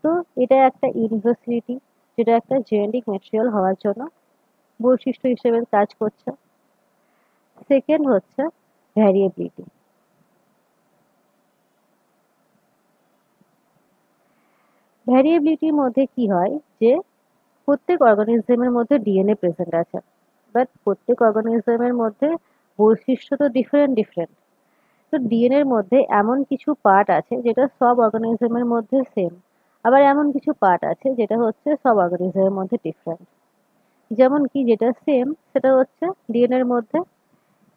তো এটা একটা ইউনিভার্সালিটি, যেটা একটা জেনেটিক ম্যাটেরিয়াল হওয়ার জন্য বৈশিষ্ট্য হিসেবে কাজ করছে। সেকেন্ড হচ্ছে ভ্যারিয়েবিলিটি। ভ্যারিয়েবিলিটির মধ্যে কি হয় যে প্রত্যেক অর্গানিজমের মধ্যে ডিএনএ প্রেজেন্ট আছে, বাট প্রত্যেক অর্গানিজমের মধ্যে বৈশিষ্ট্য তো ডিফারেন্ট ডিফারেন্ট। তো ডিএনএর মধ্যে এমন কিছু পার্ট আছে যেটা সব অর্গানিজমের মধ্যে সেম, আবার এমন কিছু পার্ট আছে যেটা হচ্ছে সব অর্গানিজমের মধ্যে ডিফারেন্ট। যেমন কি যেটা সেম সেটা হচ্ছে ডিএনএর মধ্যে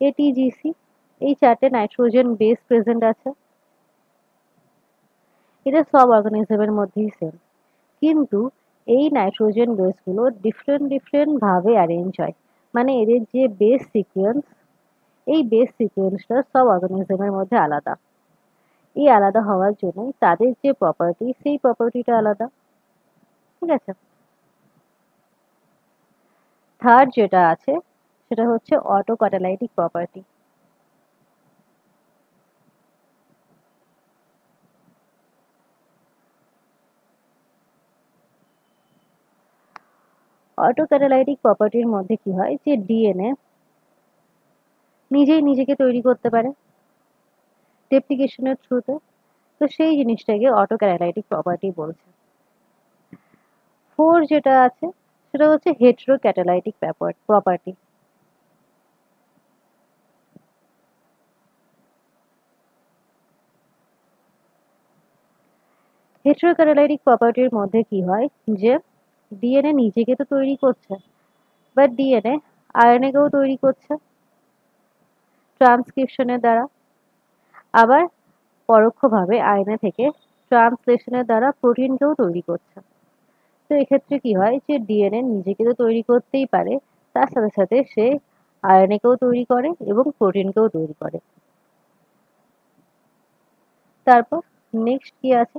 এটিজিসি, এই চারটে নাইট্রোজেন বেস প্রেজেন্ট আছে। এটা সব অর্গানিজমের মধ্যেই সেম। কিন্তু এই নাইট্রোজেন বেসগুলো ডিফারেন্ট ভাবে অ্যারেঞ্জ হয়, মানে এদের যে বেস সিকোয়েন্স, এই বেস সিকোয়েন্সটা সব অর্গানিজমের মধ্যে আলাদা। এই আলাদা হওয়ার জন্যই তাদের যে প্রপার্টি, সেই প্রপার্টিটা আলাদা। ঠিক আছে, থার্ড যেটা আছে সেটা হচ্ছে auto catalytic property. Auto catalytic প্রপার্টির মধ্যে কি হয় যে ডিএনএ নিজেই নিজেকে তৈরি করতে পারে রেপ্লিকেশনের থ্রুতে, তো সেই জিনিসটাকে অটো ক্যাটালাইটিক প্রপার্টি বলছে। ফোর যেটা আছে সেটা হচ্ছে hetero catalytic property. Hetero catalytic প্রপার্টির মধ্যে কি হয় যে ডিএনএ নিজেকে তো তৈরি করছে, বাট ডিএনএ আরএনএ কেও তৈরি করছে ট্রান্সক্রিপশনের দ্বারা, আবার পরোক্ষভাবে আরএনএ থেকে ট্রান্সলেশনের দ্বারা প্রোটিনকেও তৈরি করছে। তো এক্ষেত্রে কি হয় যে ডিএনএ নিজেকে তো তৈরি করতেই পারে, তার সাথে সাথে সে আরএনএ-কেও তৈরি করে এবং প্রোটিনকেও তৈরি করে। তারপর নেক্সট কি আছে,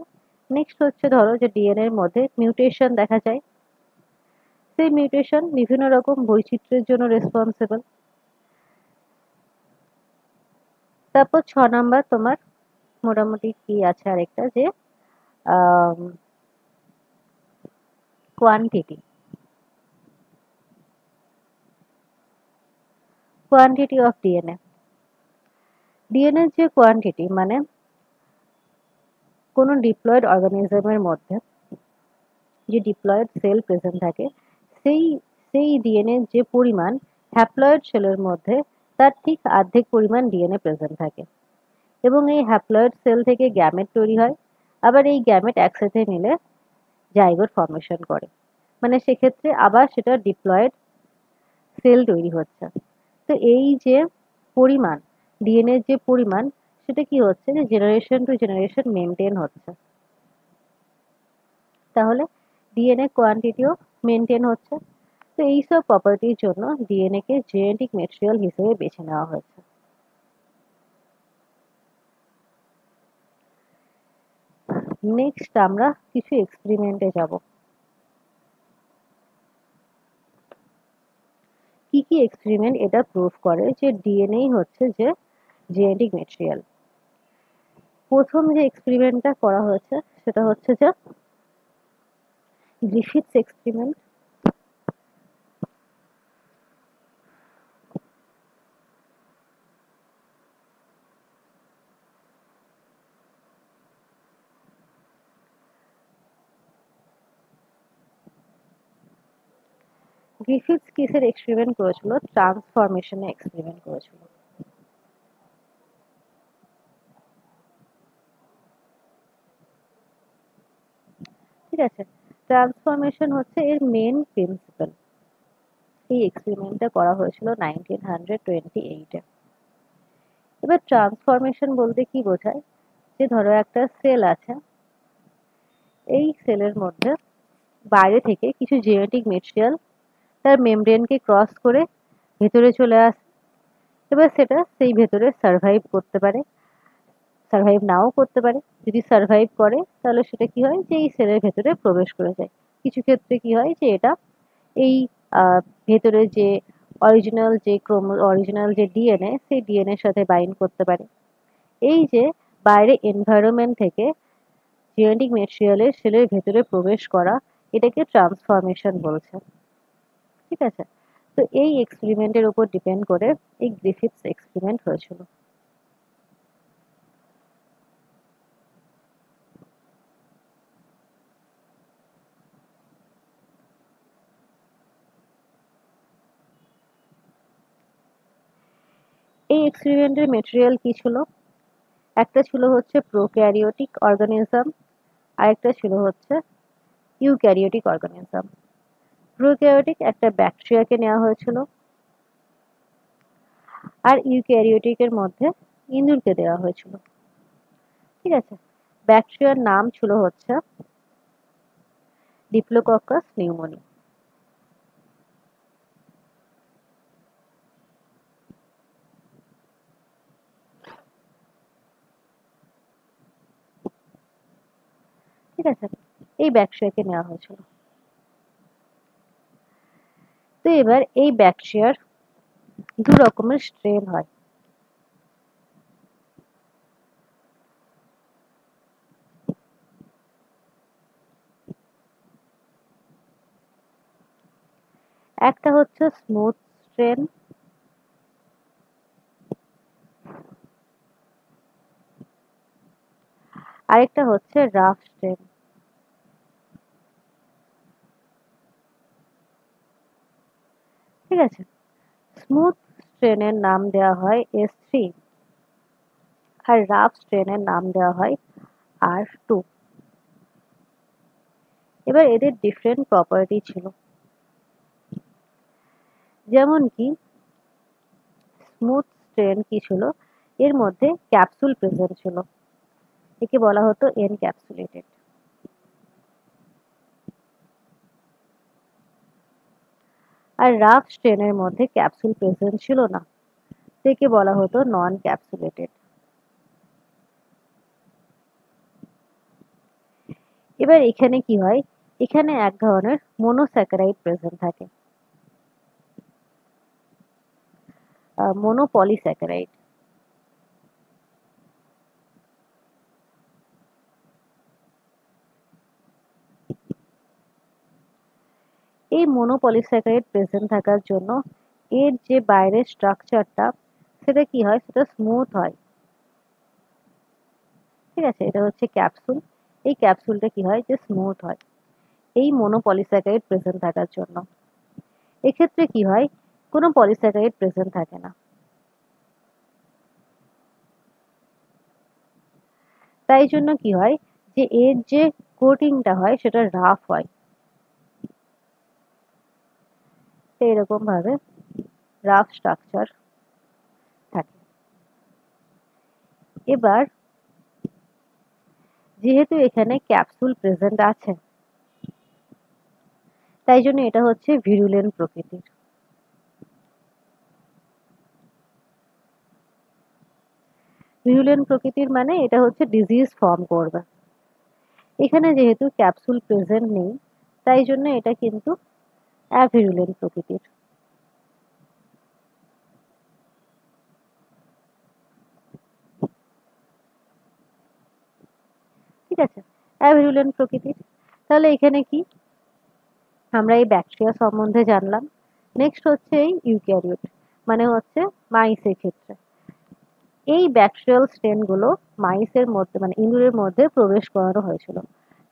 নেক্সট হচ্ছে ধরো যে ডিএনএ এর মধ্যে মিউটেশন দেখা যায়, সেই মিউটেশন বিভিন্ন রকম বৈচিত্র্যের জন্য রেসপন্সিবল। তারপর 6 নাম্বার তোমার মোটামুটি কি আছে আরেকটা যে quantity, quantity of DNA. DNA যে কোয়ান্টিটি, মানে কোনো ডিপ্লয়েড অর্গানিজমের মধ্যে যে ডিপ্লয়েড সেল প্রেজেন্ট থাকে, সেই সেই ডিএনএ যে পরিমাণ হ্যাপ্লয়েড সেলের মধ্যে তার ঠিক অর্ধেক পরিমাণ ডিএনএ প্রেজেন্ট থাকে, এবং এই হ্যাপ্লয়েড সেল থেকে গ্যামেট তৈরি হয়, আবার এই গ্যামেট একসাথে মিলে জাইগোট ফর্মেশন করে, মানে সেক্ষেত্রে আবার সেটা ডিপ্লয়েড সেল তৈরি হচ্ছে। তো এই যে পরিমাণ, ডিএনএ যে পরিমাণ, সেটা কি হচ্ছে যে জেনারেশন টু জেনারেশন মেনটেন হচ্ছে। তাহলে ডিএনএ কোয়ান্টিটিও মেনটেন হচ্ছে। তো এইসব প্রপার্টির জন্য ডিএনএ কে জেনেটিক ম্যাটেরিয়াল হিসেবে বেছে নেওয়া হয়েছে। নেক্সট আমরা কিছু এক্সপেরিমেন্টে যাব। কি কি এক্সপেরিমেন্ট এটা প্রুভ করে যে ডিএনএই হচ্ছে যে জেনেটিক ম্যাটেরিয়াল। প্রথম যে এক্সপেরিমেন্টটা করা হয়েছে সেটা হচ্ছে যে গ্রিফিথস এক্সপেরিমেন্ট। গ্রিফিথস কিসের এক্সপেরিমেন্ট করেছিল? ট্রান্সফরমেশনের এক্সপেরিমেন্ট করেছিল। ঠিক আছে, ট্রান্সফরমেশন হচ্ছে এর মেন প্রিন্সিপাল। এই এক্সপেরিমেন্টটা করা হয়েছিল 1928-এ। এবার ট্রান্সফরমেশন বলতে কি বোঝায়, যে ধরো একটা সেল আছে, এই সেলের মধ্যে বাইরে থেকে কিছু জেনেটিক ম্যাটেরিয়াল তার মেমব্রেনকে ক্রস করে ভেতরে চলে আসে, এবার সেটা সেই ভেতরে সার্ভাইভ করতে পারে, সার্ভাইভ নাও করতে পারে। যদি সার্ভাইভ করে তাহলে সেটা কি হয় যে এই সেলের ভেতরে প্রবেশ করে যায়। কিছু ক্ষেত্রে কি হয় যে এটা এই ভেতরে যে অরিজিনাল যে ডিএনএ, সেই ডিএনএ এর সাথে বাইন্ড করতে পারে। এই যে বাইরে এনভায়রনমেন্ট থেকে জেনেটিক ম্যাটেরিয়ালের সেলের ভেতরে প্রবেশ করা, এটাকে ট্রান্সফরমেশন বলছে। ঠিক আছে, তো এই এক্সপেরিমেন্টের উপর ডিপেন্ড করে এই গ্রিফিথস এক্সপেরিমেন্ট হয়েছিল। এই এক্সপেরিমেন্টের ম্যাটেরিয়াল কি ছিল? একটা ছিল হচ্ছে প্রোক্যারিওটিক অর্গানিজম, আরেকটা ছিল হচ্ছে ইউক্যারিওটিক অর্গানিজম। প্রোক্যারিওটিক একটা ব্যাকটেরিয়াকে নেওয়া হয়েছিল, আর ইউক্যারিওটিকের মধ্যে ইঁদুরকে দেওয়া হয়েছিল। ঠিক আছে, ব্যাকটেরিয়ার নাম ছিল হচ্ছে ডিপ্লোকক্কাস নিউমোনি। ঠিক আছে, এই ব্যাকটেরিয়াকে নেওয়া হয়েছিল। তো এবার এই ব্যাকটেরিয়ার দু রকমের স্ট্রেন হয়। একটা হচ্ছে স্মুথ স্ট্রেন, আরেকটা হচ্ছে রাফ স্ট্রেন। ঠিক আছে, স্মুথ স্ট্রেনের নাম দেওয়া হয় S3 আর রাফ স্ট্রেনের নাম দেওয়া হয় R2। এবার এদের ডিফারেন্ট প্রপার্টি ছিল, যেমন কি স্মুথ স্ট্রেন কি ছিল, এর মধ্যে ক্যাপসুল প্রেজেন্ট ছিল, একে বলা হতো এনক্যাপসুলেটেড। আর রাফ স্ট্রেনের মধ্যে ক্যাপসুল প্রেজেন্ট ছিল না, একে বলা হতো নন ক্যাপসুলেটেড। এবার এখানে কি হয়, এখানে এক ধরনের মোনোস্যাকারাইড প্রেজেন্ট থাকে, মোনোপলিস্যাকারাইড। এই মোনোপলিস্যাকারাইড প্রেজেন্ট থাকার জন্য এর যে বাইরের স্ট্রাকচারটা সেটা কি হয়, সেটা স্মুথ হয়। ঠিক আছে, এটা হচ্ছে ক্যাপসুল, এই ক্যাপসুলটা কি হয়, যে স্মুথ হয় এই মোনোপলিস্যাকারাইড প্রেজেন্ট থাকার জন্য। এক্ষেত্রে কি হয়, কোনো পলিস্যাকারাইড প্রেজেন্ট থাকে না, তাই জন্য কি হয়, যে এর যে কোটিংটা হয় সেটা রাফ হয়, এরকম ভাবে রাফ স্ট্রাকচার থাকে। এবার যেহেতু এখানে ক্যাপসুল প্রেজেন্ট আছে, তাই জন্য এটা হচ্ছে ভিরুলেন্ট প্রকৃতির। ভিরুলেন্ট প্রকৃতির মানে এটা হচ্ছে ডিজিজ ফর্ম করবে। এখানে যেহেতু ক্যাপসুল প্রেজেন্ট নেই, তাই জন্য এটা কিন্তু অ্যাভিরুলেন্ট প্রকৃতির। ঠিক আছে, অ্যাভিরুলেন্ট প্রকৃতির। তাহলে এখানে কি, আমরা এই ব্যাকটেরিয়া সম্বন্ধে জানলাম। নেক্সট হচ্ছে এই ইউক্যারিওট, মানে হচ্ছে মাইসের ক্ষেত্রে এই ব্যাকটেরিয়াল স্ট্রেনগুলো মাইসের মধ্যে মানে ইঁদুরের মধ্যে প্রবেশ করানো হয়েছিল।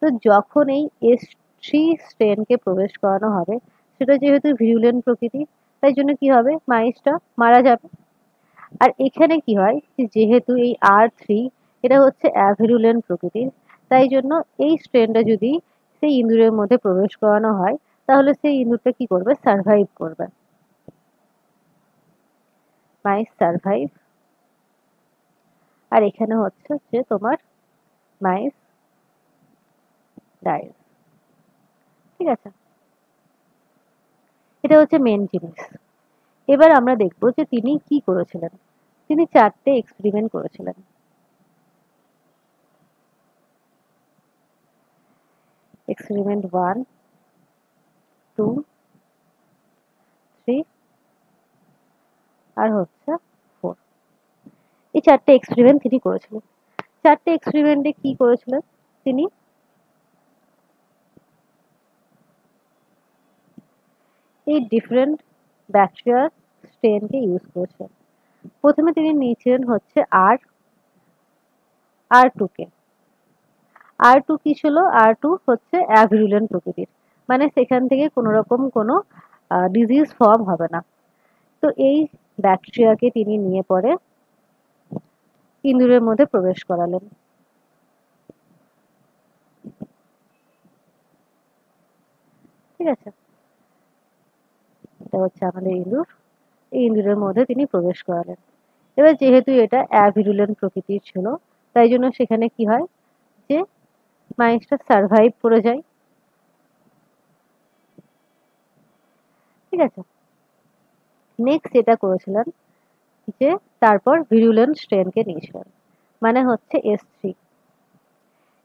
তো যখন এই S3 স্ট্রেনকে প্রবেশ করানো হবে, সেটা যেহেতু ভিরুলেন্ট প্রকৃতি, তাই জন্য কি হবে, মাইসটা মারা যাবে। আর এখানে কি হয়, যেহেতু এই R3 এটা হচ্ছে অ্যাভিরুলেন্ট প্রকৃতির, তাই জন্য এই স্ট্রেনটা যদি সেই ইঁদুরের মধ্যে প্রবেশ করানো হয়, তাহলে সেই ইঁদুরটা কি করবে, সার্ভাইভ করবে। মাইস সার্ভাইভ। আর এখানে হচ্ছে যে তোমার মাইস ডাইস। ঠিক আছে, এটা হচ্ছে মেন জিনিস। এবার আমরা দেখব যে তিনি কি করেছিলেন। তিনি 4টে এক্সপেরিমেন্ট করেছিলেন। এক্সপেরিমেন্ট 1, 2, 3 আর হচ্ছে 4। এই 4টে এক্সপেরিমেন্ট তিনি করেছিলেন। 4টে এক্সপেরিমেন্টে কি করেছিলেন তিনি, এই ডিফারেন্ট ব্যাকটেরিয়ার স্ট্রেনকে ইউজ করেছিলেন। প্রথমে তিনি নিয়েছিলেন হচ্ছে R2 কে। R2 কি ছিল, R2 হচ্ছে অ্যাভিরুলেন্ট প্রকৃতির, মানে সেখান থেকে কোনো রকম কোনো ডিজিজ ফর্ম হবে না। তো এই ব্যাকটেরিয়াকে তিনি নিয়ে পরে ইঁদুরের মধ্যে প্রবেশ করালেন। ঠিক আছে, এটা হচ্ছে আমাদের ইঁদুর, এই ইঁদুরের মধ্যে তিনি প্রবেশ করালেন। এবার যেহেতু এটা অ্যাভিরুলেন্ট প্রকৃতির ছিল, তাই জন্য সেখানে কি হয়, যে মাইসটা সার্ভাইভ করে যায়। ঠিক আছে। নেক্সট যেটা করেছিলেন যে তারপর ভিরুলেন্ট স্ট্রেনকে নিয়েছিলেন, মানে হচ্ছে S3।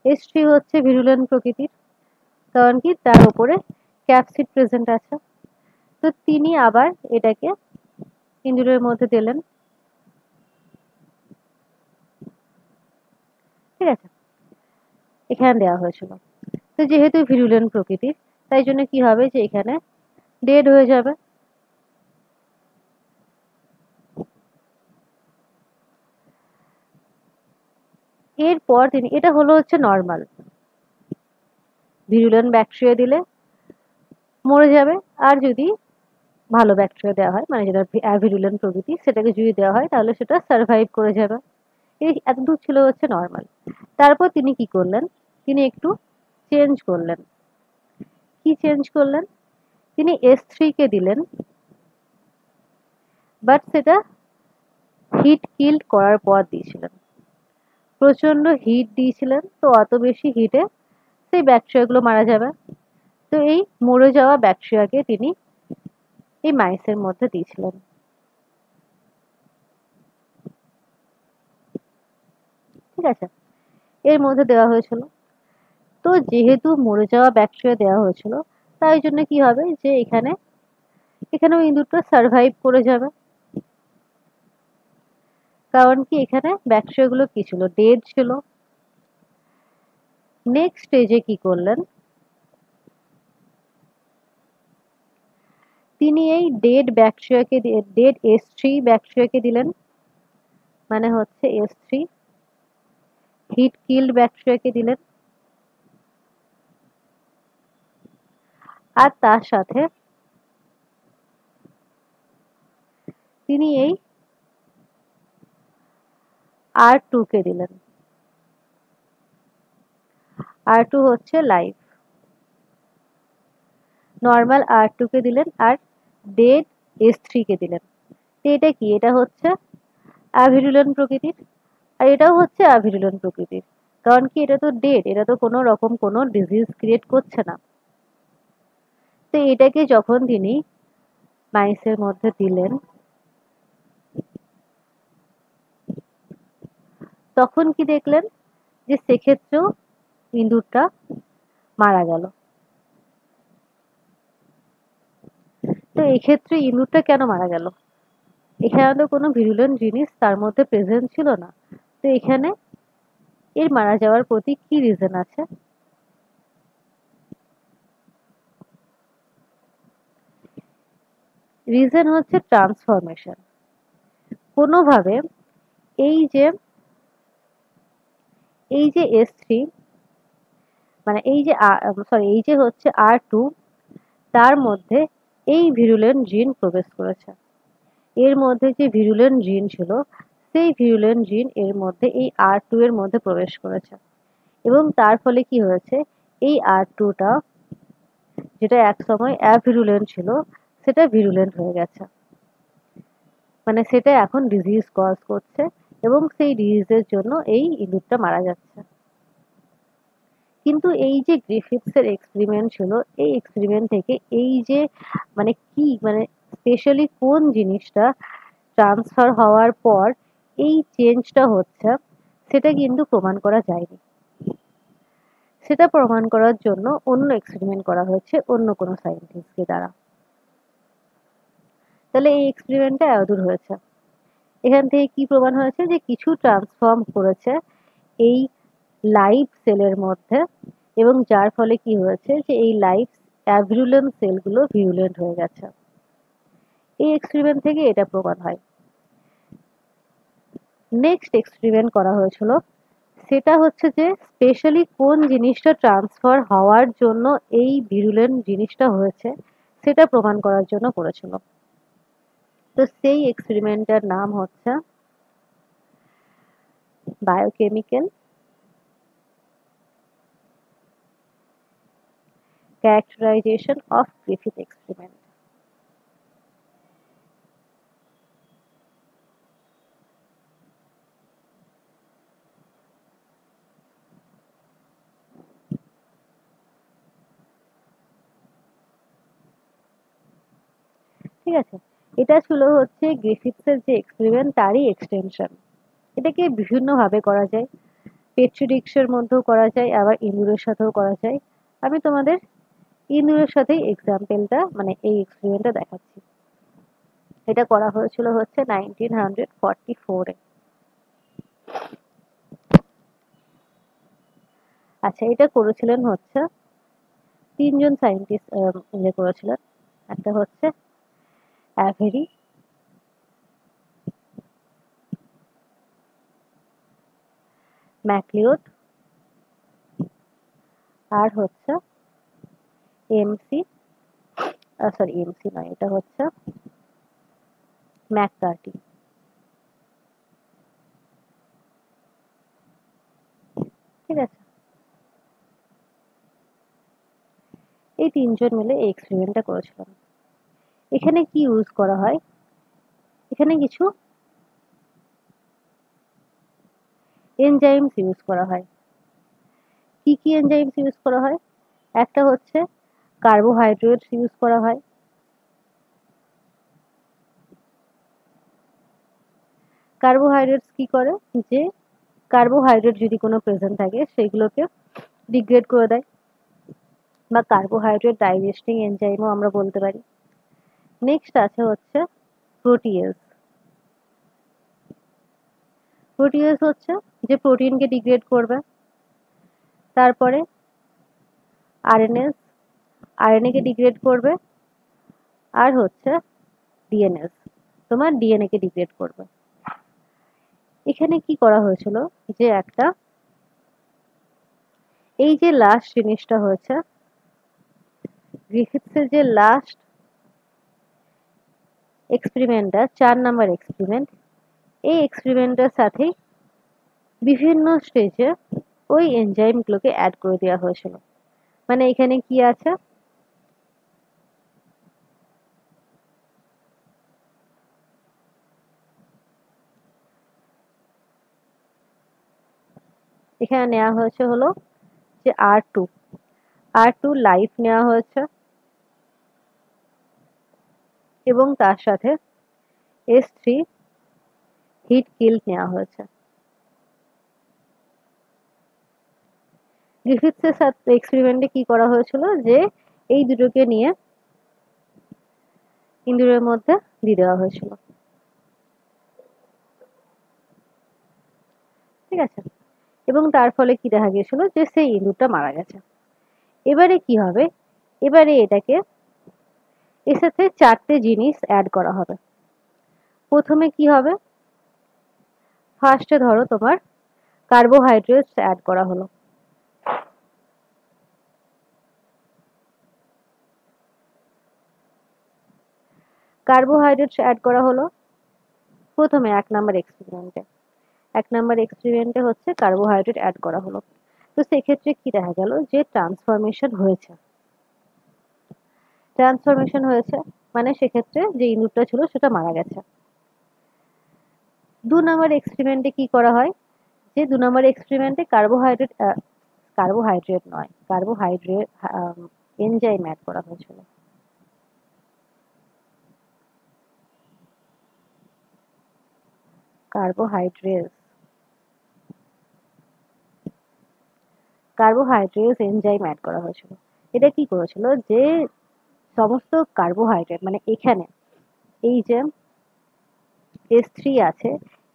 S3 হচ্ছে ভিরুলেন্ট প্রকৃতির, কারণ কি তার উপরে ক্যাপসিড প্রেজেন্ট আছে। তো তিনি আবার এটাকে ইঁদুরের মধ্যে দিলেন, ঠিক আছে, এখানে দেওয়া হয়েছিল। তো যেহেতু ভিরুলেন্ট প্রকৃতির, তাই জন্য কি হবে যে এখানে ডেড হয়ে যাবে। এরপর তিনি, এটা হলো হচ্ছে নর্মাল, ভিরুলেন্ট ব্যাকটেরিয়া দিলে মরে যাবে, আর যদি ভালো ব্যাকটেরিয়া দেওয়া হয়, মানে যেটা অ্যাভিরুলেন্ট প্রকৃতি, সেটাকে যদি দেওয়া হয় তাহলে সেটা সার্ভাইভ করে যাবে। এই এতদূর ছিল হচ্ছে নর্মাল। তারপর তিনি কি করলেন, তিনি একটু চেঞ্জ করলেন। কি চেঞ্জ করলেন, তিনি S3 কে দিলেন, বাট সেটা হিট কিল্ড করার পর দিয়েছিলেন। প্রচন্ড হিট দিয়েছিলেন, তো অত বেশি হিটে সেই ব্যাকটেরিয়াগুলো মারা যাবে। তো এই মরে যাওয়া ব্যাকটেরিয়াকে তিনি এই মাইসের মধ্যে দিয়েছিলেন, ঠিক আছে, এর মধ্যে দেওয়া হয়েছিল। তো যেহেতু মরে যাওয়া ব্যাকটেরিয়া দেওয়া হয়েছিল, তাই জন্য কি হবে যে এখানেও ইঁদুরটা সার্ভাইভ করে যাবে, কারণ কি এখানে ব্যাকটেরিয়াগুলো কি ছিল, ডেড ছিল। নেক্সট স্টেজে কি করলেন, তিনি এই ডেড S3 ব্যাকটেরিয়াকে দিলেন, মানে হচ্ছে S3 হিট কিল্ড ব্যাকটেরিয়াকে দিলেন, আর তার সাথে তিনি এই R2 কে দিলেন। R2 হচ্ছে লাইভ, নর্মাল R2 কে দিলেন, আর ডেড S3 কে দিলেন। তো এটা কি, এটা হচ্ছে অ্যাভিরুলেন্ট প্রকৃতির, আর এটাও হচ্ছে অ্যাভিরুলেন্ট প্রকৃতির, কারণ কি এটা তো ডেড, এটা তো কোনো রকম কোনো ডিজিজ ক্রিয়েট করছে না। তো এটাকে যখন তিনি মাইসের মধ্যে দিলেন, তখন কি দেখলেন যে সেক্ষেত্রেও ইঁদুরটা মারা গেল। তো এক্ষেত্রে ইঁদুরটা কেন মারা গেল, এখানে তো কোনো ভিরুলেন্ট জিনিস তার মধ্যে প্রেজেন্ট ছিল না। তো এখানে এর মারা যাওয়ার প্রতি কি রিজন আছে, রিজন হচ্ছে ট্রান্সফরমেশন। কোনোভাবে এই যে S3, মানে এই যে হচ্ছে R2, তার মধ্যে এই ভিরুলেন্ট জিন প্রবেশ করেছে। এর মধ্যে যে ভিরুলেন্ট জিন ছিল, সেই ভিরুলেন্ট জিন এর মধ্যে এই R2 এর মধ্যে প্রবেশ করেছে, এবং তার ফলে কি হয়েছে, এই R2টা যেটা একসময় অ্যাভিরুলেন্ট ছিল, সেটা ভিরুলেন্ট হয়ে গেছে, মানে সেটা এখন ডিজিজ কজ করছে, এবং সেই ডিজিজের জন্য এই ইঁদুরটা মারা যাচ্ছে। কিন্তু এই যে গ্রিফিথসের এক্সপেরিমেন্ট ছিল, এই এক্সপেরিমেন্ট থেকে এই যে মানে স্পেশালি কোন জিনিসটা ট্রান্সফার হওয়ার পর এই চেঞ্জটা হচ্ছে, সেটা কিন্তু প্রমাণ করা যায়নি। সেটা প্রমাণ করার জন্য অন্য এক্সপেরিমেন্ট করা হয়েছে অন্য কোনো সায়েন্টিস্টকে দ্বারা। তাহলে এই এক্সপেরিমেন্টটা এতদূর হয়েছে। এখান থেকে কি প্রমাণ হয়েছে যে কিছু ট্রান্সফর্ম করেছে এই লাইভ সেলের মধ্যে, এবং যার ফলে কি হয়েছে যে এই লাইভ অ্যাভিরুলেন্ট সেলগুলো ভিরুলেন্ট হয়ে গেছে। এই এক্সপেরিমেন্ট থেকে এটা প্রমাণ হয়। নেক্সট এক্সপেরিমেন্ট করা হয়েছিল, সেটা হচ্ছে যে স্পেশালি কোন জিনিসটা ট্রান্সফার হওয়ার জন্য এই ভিরুলেন্ট জিনিসটা হয়েছে, সেটা প্রমাণ করার জন্য করেছিল। তো সেই এক্সপেরিমেন্টটার নাম হচ্ছে biochemical characterization of Griffith experiment. ঠিক আছে? এটা ছিল হচ্ছে গ্রিফিথসের যে এক্সপেরিমেন্ট তারই এক্সটেনশন। এটাকে বিভিন্নভাবে করা যায়। পেট্রি ডিস্কের মধ্যেও করা যায়, আবার ইঁদুরের সাথেও করা যায়। আমি তোমাদের ইঁদুরের সাথেই এক্সাম্পলটা মানে এই এক্সপেরিমেন্টটা দেখাচ্ছি। এটা করা হয়েছিল হচ্ছে 1944 এ। আচ্ছা, এটা করেছিলেন হচ্ছে তিনজন সায়েন্টিস্ট মিলে করেছিলেন। একটা হচ্ছে অ্যাভেরি, ম্যাকলিওড, আর হচ্ছে এমসি, সরি এমসি নয়, এটা হচ্ছে ম্যাককার্টি। ঠিক আছে, এই তিনজন মিলে এই এক্সপেরিমেন্টটা করেছিলাম। এখানে কি ইউজ করা হয়, এখানে কিছু এনজাইমস ইউজ করা হয়। কি কি এনজাইমস ইউজ করা হয়? একটা হচ্ছে কার্বোহাইড্রেটস ইউজ করা হয়। কার্বোহাইড্রেটস কি করে, যে কার্বোহাইড্রেট যদি কোনো প্রেজেন্ট থাকে সেগুলোকে ডিগ্রেড করে দেয়, বা কার্বোহাইড্রেট ডাইজেস্টিং এনজাইমও আমরা বলতে পারি। নেক্সট আছে হচ্ছে প্রোটিয়েজ। প্রোটিয়েজ হচ্ছে যে প্রোটিনকে ডিগ্রেড করবে। তারপরে আরএনএস, আরএনএ কে ডিগ্রেড করবে। আর হচ্ছে ডিএনএস, তোমার ডিএনএ কে ডিগ্রেড করবে। এখানে কি করা হয়েছিল, যে একটা এই যে লাস্ট জিনিসটা হয়েছে গ্রিফিথসের যে লাস্ট এক্সপেরিমেন্টটা 4 নাম্বার এক্সপেরিমেন্ট, এই এক্সপেরিমেন্টের সাথেই বিভিন্ন স্টেজে ওই এনজাইমগুলোকে অ্যাড করে দেওয়া হয়েছিল। মানে এখানে কি আছে, এখানে নেওয়া হয়েছে হলো যে আর টু লাইফ নেওয়া হয়েছে, এবং তার সাথে S3 হিট কিল নেওয়া হয়েছে। গ্রিফিথসের সাথে এক্সপেরিমেন্টে কি করা হয়েছিল, যে এই দুটোকে নিয়ে ইঁদুরের মধ্যে দিয়ে দেওয়া হয়েছিল। ঠিক আছে, এবং তার ফলে কি দেখা গিয়েছিল, যে সেই ইঁদুরটা মারা গেছে। এবারে কি হবে, এবারে এটাকে এর সাথে 4টে জিনিস অ্যাড করা হবে। প্রথমে কি হবে, ফার্স্টে ধরো তোমার কার্বোহাইড্রেটস অ্যাড করা হলো। কার্বোহাইড্রেটস অ্যাড করা হলো প্রথমে 1 নাম্বার এক্সপেরিমেন্টে হচ্ছে কার্বোহাইড্রেট অ্যাড করা হলো। তো সেক্ষেত্রে কি দেখা গেল, যে ট্রান্সফরমেশন হয়েছে, মানে সেক্ষেত্রে যে ইঁদুরটা ছিল সেটা মারা গেছে। 2 নাম্বার এক্সপেরিমেন্টে কি করা হয়, যে 2 নাম্বার এক্সপেরিমেন্টে কার্বোহাইড্রেট এনজাইম অ্যাড করা হয়েছিল। কার্বোহাইড্রেটস এনজাইম অ্যাড করা হয়েছিল। এটা কি করেছিল, যে সমস্ত কার্বোহাইড্রেট মানে এখানে এই যে S3 আছে,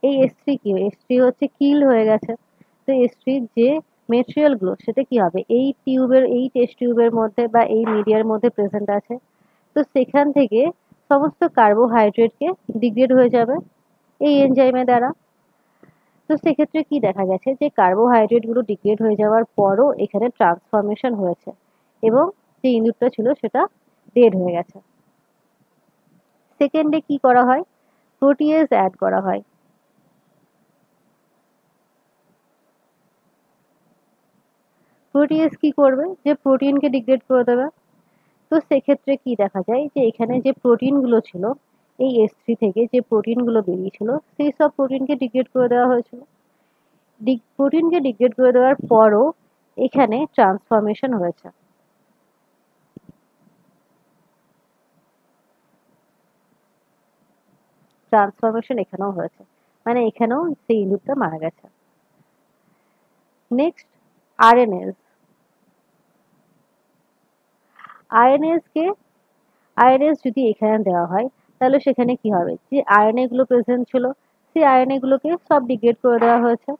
এই S3 হচ্ছে কিল হয়ে গেছে। তো S3 যে মেটেরিয়াল গুলো সেটা কি হবে, এই টেস্ট টিউবের মধ্যে বা এই মিডিয়ার মধ্যে প্রেজেন্ট আছে। তো সেখান থেকে সমস্ত কার্বোহাইড্রেটকে ডিগ্রেড হয়ে যাবে এই এনজাইমের দ্বারা। তো সেক্ষেত্রে কি দেখা গেছে, যে কার্বোহাইড্রেট গুলো ডিগ্রেড হয়ে যাওয়ার পরও এখানে ট্রান্সফরমেশন হয়েছে, এবং যে ইঁদুরটা ছিল সেটা ডেড হয়ে গেছে। সেকেন্ডে কি করা হয়, প্রোটিয়েজ অ্যাড করা হয়। প্রোটিয়েজ কি করবে, যে প্রোটিনকে ডিগ্রেড করে দেবে। তো সেক্ষেত্রে কি দেখা যায়, যে এখানে যে প্রোটিনগুলো ছিল, এই S3 থেকে যে প্রোটিনগুলো বেরিয়েছিল সেই সব প্রোটিনকে ডিগ্রেড করে দেওয়া হয়েছিল। প্রোটিনকে ডিগ্রেড করে দেওয়ার পরও এখানে ট্রান্সফরমেশন হয়েছে। ট্রান্সফরমেশন এখানেও হয়েছে, মানে এখানেও সেই ইঁদুরটা মারা গেছে। Next RNase. আরএনএস যদি এখানে দেওয়া হয় তাহলে সেখানে কি হবে, যে আরএনএ গুলো প্রেজেন্ট ছিল সেই আরএনএ গুলোকে সব ডিগ্রেড করে দেওয়া হয়েছে।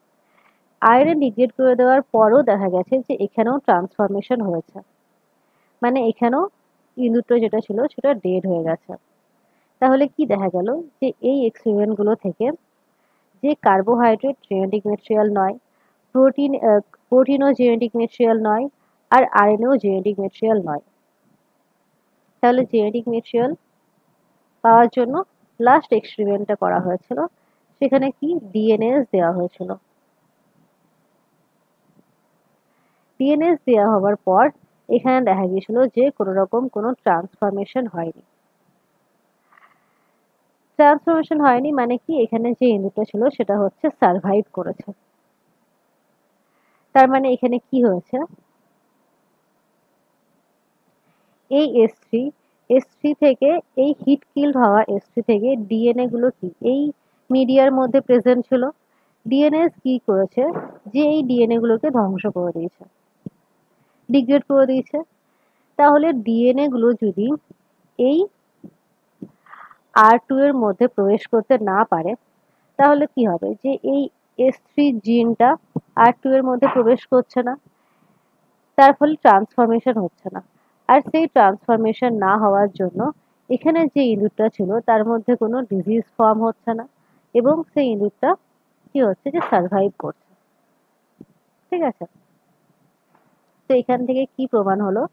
আরএনএ ডিগ্রেড করে দেওয়ার পরও দেখা গেছে যে এখানেও ট্রান্সফরমেশন হয়েছে, মানে এখানেও ইঁদুরটা যেটা ছিল সেটা ডেড হয়ে গেছে। তাহলে কি দেখা গেল, যে এই এক্সপেরিমেন্ট গুলো থেকে যে কার্বোহাইড্রেট জেনেটিক ম্যাটেরিয়াল নয়, প্রোটিনও জেনেটিক ম্যাটেরিয়াল নয়, আর আরএনএও জেনেটিক ম্যাটেরিয়াল নয়। তাহলে জেনেটিক ম্যাটেরিয়াল পাওয়ার জন্য লাস্ট এক্সপেরিমেন্টটা করা হয়েছিল, সেখানে কি ডিএনএস দেওয়া হয়েছিল। ডিএনএস দেওয়া হওয়ার পর এখানে দেখা গিয়েছিল যে কোনো রকম কোনো ট্রান্সফরমেশন হয়নি। ট্রান্সফরমেশন হয়নি মানে কি, এখানে যে ইঁদুরটা ছিল সেটা হচ্ছে সারভাইভ করেছে। তার মানে এখানে কি হয়েছে, এই এস থ্রি থেকে, এই হিট কিল্ড হওয়া এস3 থেকে ডিএনএ গুলো কি এই মিডিয়ার মধ্যে প্রেজেন্ট ছিল। ডিএনএস কি করেছে, যে এই ডিএনএ গুলোকে ধ্বংস করে দিয়েছে, ডিগ্রেড করে দিয়েছে। তাহলে ডিএনএ গুলো যদি এই আর2 এর মধ্যে প্রবেশ করতে না পারে তাহলে কি হবে, যে এই এস3 জিনটা আর2 এর মধ্যে প্রবেশ করছে না, তার ফলে ট্রান্সফরমেশন হচ্ছে না। আর সেই ট্রান্সফরমেশন না হওয়ার জন্য এখানে যে ইঁদুরটা ছিল তার মধ্যে কোনো ডিজিজ ফর্ম হচ্ছে না, এবং সেই ইঁদুরটা কি হচ্ছে, যে সার্ভাইভ করছে। ঠিক আছে, তো এখান থেকে কি প্রমাণ হলো,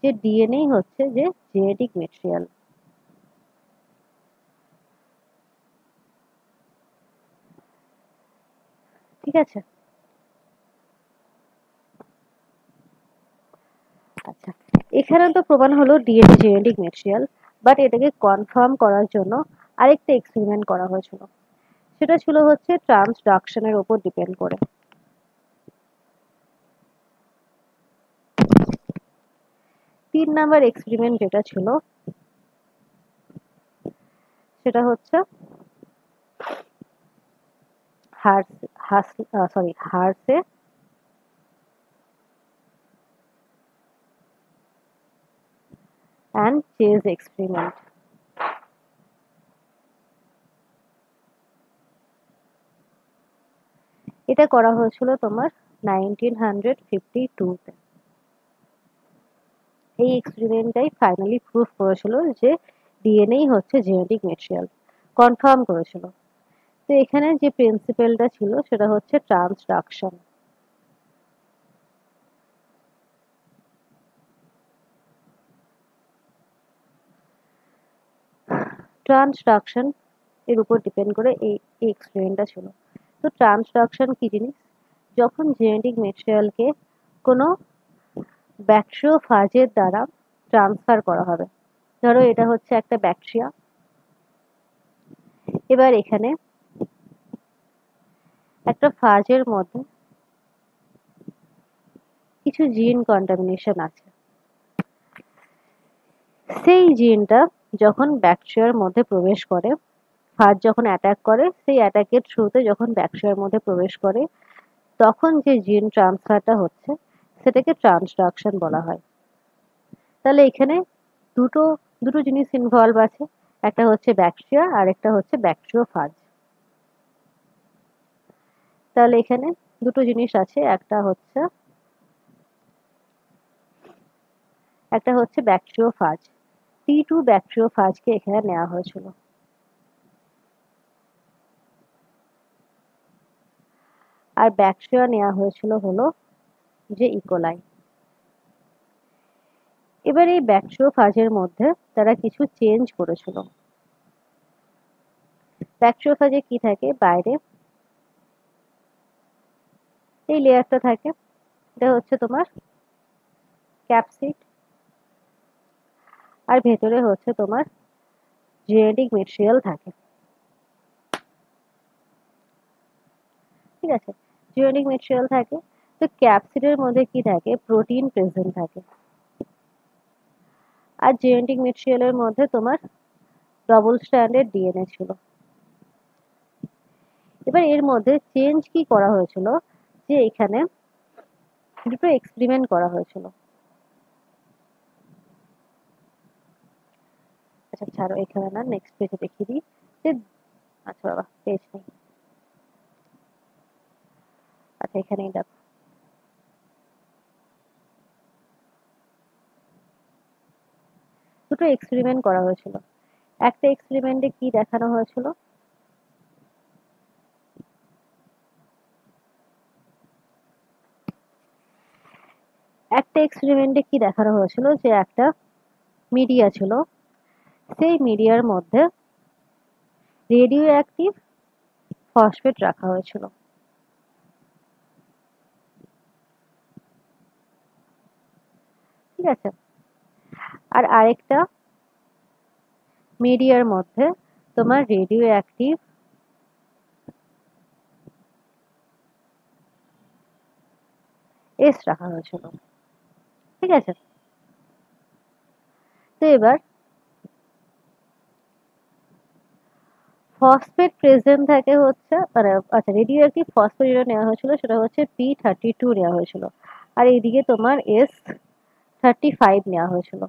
যে ডিএনএ হচ্ছে যে জেনেটিক ম্যাটেরিয়াল। ঠিক আছে, আচ্ছা এখানে তো প্রমাণ হলো ডিএনএ জেনেটিক ম্যাটেরিয়াল, বাট এটাকে কনফার্ম করার জন্য আরেকটা এক্সপেরিমেন্ট করা হয়েছিল, সেটা ছিল হচ্ছে ট্রান্সডাকশনের উপর ডিপেন্ড করে। 3 নাম্বার এক্সপেরিমেন্ট যেটা ছিল সেটা হচ্ছে হার্সে অ্যান্ড চেজ এক্সপেরিমেন্ট। এটা করা হয়েছিল তোমার 1952-তে। এই এক্সপেরিমেন্টটাই ফাইনালি প্রুফ করেছিল যে ডিএনএ হচ্ছে জেনেটিক ম্যাটেরিয়াল, কনফার্ম করেছিল। তো এখানে যে প্রিন্সিপালটা ছিল সেটা হচ্ছে ট্রান্সডাকশন। ট্রান্সডাকশন এর উপর ডিপেন্ড করে এই এক্সপেরিমেন্টটা ছিল। তো ট্রান্সডাকশন কি জিনিস, যখন জেনেটিক ম্যাটেরিয়ালকে কোনো ব্যাকটেরিওফাজের দ্বারা ট্রান্সফার করা হবে। ধরো এটা হচ্ছে একটা ব্যাকটেরিয়া, এবার এখানে একটা ফাজের মধ্যে কিছু জিন কন্টামিনেশন আছে। সেই জিনটা যখন ব্যাকটেরিয়ার মধ্যে প্রবেশ করে, ফাজ যখন অ্যাটাক করে, সেই অ্যাটাকের থ্রুতে যখন ব্যাকটেরিয়ার মধ্যে প্রবেশ করে, তখন যে জিন ট্রান্সফারটা হচ্ছে সেটাকে ট্রান্সডাকশন বলা হয়। তাহলে এখানে দুটো দুটো জিনিস ইনভলভ আছে, একটা হচ্ছে ব্যাকটেরিয়া আর একটা হচ্ছে ব্যাকটেরিওফাজ। তাহলে এখানে দুটো জিনিস আছে, একটা হচ্ছে ব্যাকটেরিওফাজ। T2 ব্যাকটেরিওফাজকে এখানে নেওয়া হয়েছিল। আর ব্যাকটেরিয়া নেওয়া হয়েছিল হলো যে ইকোলাই। এবার এই ব্যাকটেরিওফাজের মধ্যে তারা কিছু চেঞ্জ করেছিল। ব্যাকটেরিওফাজে কি থাকে, বাইরে এই লেয়ারটা থাকে, এটা হচ্ছে তোমার ক্যাপসিড, আর ভেতরে হচ্ছে তোমার জেনেটিক ম্যাটেরিয়াল থাকে। ঠিক আছে, জেনেটিক ম্যাটেরিয়াল থাকে। তো ক্যাপসিডের মধ্যে কি থাকে, প্রোটিন প্রেজেন্ট থাকে। আর জেনেটিক ম্যাটেরিয়ালের মধ্যে তোমার ডবল স্ট্র্যান্ডেড ডিএনএ ছিল। এবার এর মধ্যে চেঞ্জ কি করা হয়েছিল, যে এখানে দুটো এক্সপেরিমেন্ট করা হয়েছিল। আচ্ছা ছাড়ো, এখানে না, নেক্সট পেজে দেখিয়ে দিই যে, আচ্ছা বাবা পেজ নেই, আচ্ছা এখানেই দেখো। দুটো এক্সপেরিমেন্ট করা হয়েছিল। একটা এক্সপেরিমেন্টে কি দেখানো হয়েছিল, যে একটা মিডিয়া ছিল, সেই মিডিয়ার মধ্যে রেডিও অ্যাক্টিভ ফসফেট রাখা হয়েছিল। ঠিক আছে, আর আরেকটা মিডিয়ার মধ্যে তোমার রেডিও অ্যাক্টিভ এস রাখা হয়েছিল। ঠিক আছে, তো এবার ফসফেট প্রেজেন্ট থাকে হচ্ছে, মানে আচ্ছা রেডিও অ্যাক্টিভ ফসফেট যেটা নেওয়া হয়েছিল সেটা হচ্ছে P32 নেওয়া হয়েছিল, আর এইদিকে তোমার S35 নেওয়া হয়েছিল।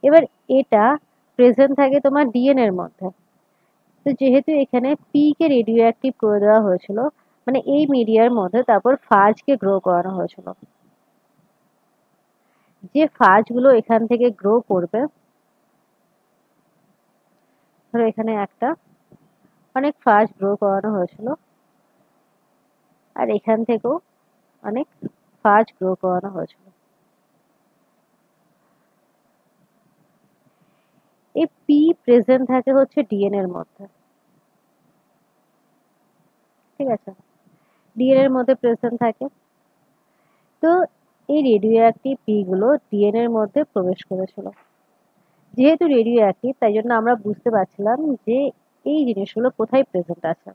এবার এটা প্রেজেন্ট থাকে তোমার ডিএনএ এর মধ্যে। তো যেহেতু এখানে পি কে রেডিও অ্যাক্টিভ করে দেওয়া হয়েছিল, মানে এই মিডিয়ার মধ্যে তারপর ফাজকে গ্রো করানো হয়েছিল। যে ফাজগুলো এখান থেকে গ্রো করবে, ধরো এখানে একটা অনেক ফাজ গ্রো করানো হয়েছিল, আর এখান থেকেও অনেক ফাজ গ্রো করানো হয়েছিল। এই পি প্রেজেন্ট থাকে হচ্ছে ডিএনএ এর মধ্যে। ঠিক আছে, ডিএনএ এর মধ্যে প্রেজেন্ট থাকে। তো এই রেডিও অ্যাক্টিভ পি গুলো ডিএনএ এর মধ্যে প্রবেশ করেছিল। যেহেতু রেডিও অ্যাক্টিভ, তাই জন্য আমরা বুঝতে পারছিলাম যে এই জিনিসগুলো কোথায় প্রেজেন্ট আছে।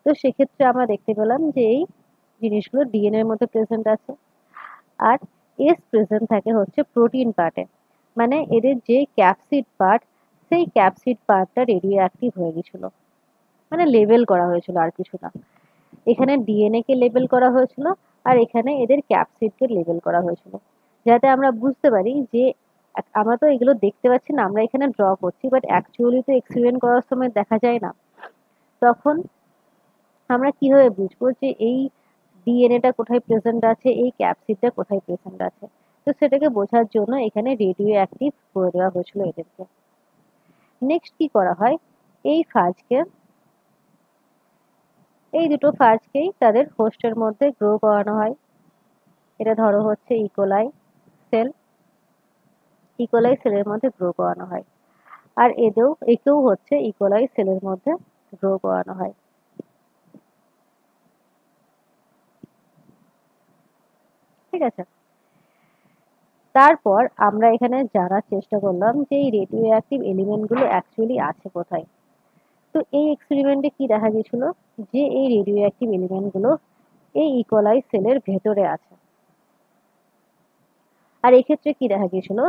তো সেক্ষেত্রে আমরা দেখতে পেলাম যে এই জিনিসগুলো ডিএনএ এর মধ্যে প্রেজেন্ট আছে। আর এস প্রেজেন্ট থাকে হচ্ছে প্রোটিন পার্টে, মানে এদের যে ক্যাপসিড পার্ট, সেই ক্যাপসিড পার্টটা রেডিও অ্যাক্টিভ হয়ে গেছিল, মানে লেবেল করা হয়েছিল আর কিছু না। এখানে ডিএনএ কে লেবেল করা হয়েছিল, আর এখানে এদের ক্যাপসিডকে লেবেল করা হয়েছিল, যাতে আমরা বুঝতে পারি যে আমরা তো এগুলো দেখতে পাচ্ছি না, আমরা এখানে ড্র করছি, বাট অ্যাকচুয়ালি তো এক্সপেরিমেন্ট করার সময় দেখা যায় না। তখন আমরা কিভাবে বুঝবো যে এই ডিএনএটা কোথায় প্রেজেন্ট আছে, এই ক্যাপসিডটা কোথায় প্রেজেন্ট আছে? তো সেটাকে বোঝার জন্য এখানে রেডিও অ্যাক্টিভ করে দেওয়া হয়েছিল এদেরকে। নেক্সট কি করা হয়, এই ফাজকে, এই দুটো ফাজকেই তাদের হোস্টের মধ্যে গ্রো করানো হয়। এটা ধরো হচ্ছে ইকোলাই সেল, ইকোলাই সেলের মধ্যে গ্রো করানো হয়, আর একেও হচ্ছে ইকোলাই সেলের মধ্যে গ্রো করানো হয়। ঠিক আছে, তারপর আমরা এখানে জানার চেষ্টা করলাম যে এই রেডিও অ্যাক্টিভ এলিমেন্ট গুলো অ্যাকচুয়ালি আছে কোথায়। তো এই এক্সপেরিমেন্টে কি দেখা গেছিল, যে এই রেডিও অ্যাক্টিভ এলিমেন্ট গুলো এই ইকোলাই সেলের ভেতরে আছে। আর এক্ষেত্রে কি দেখা গেছিল,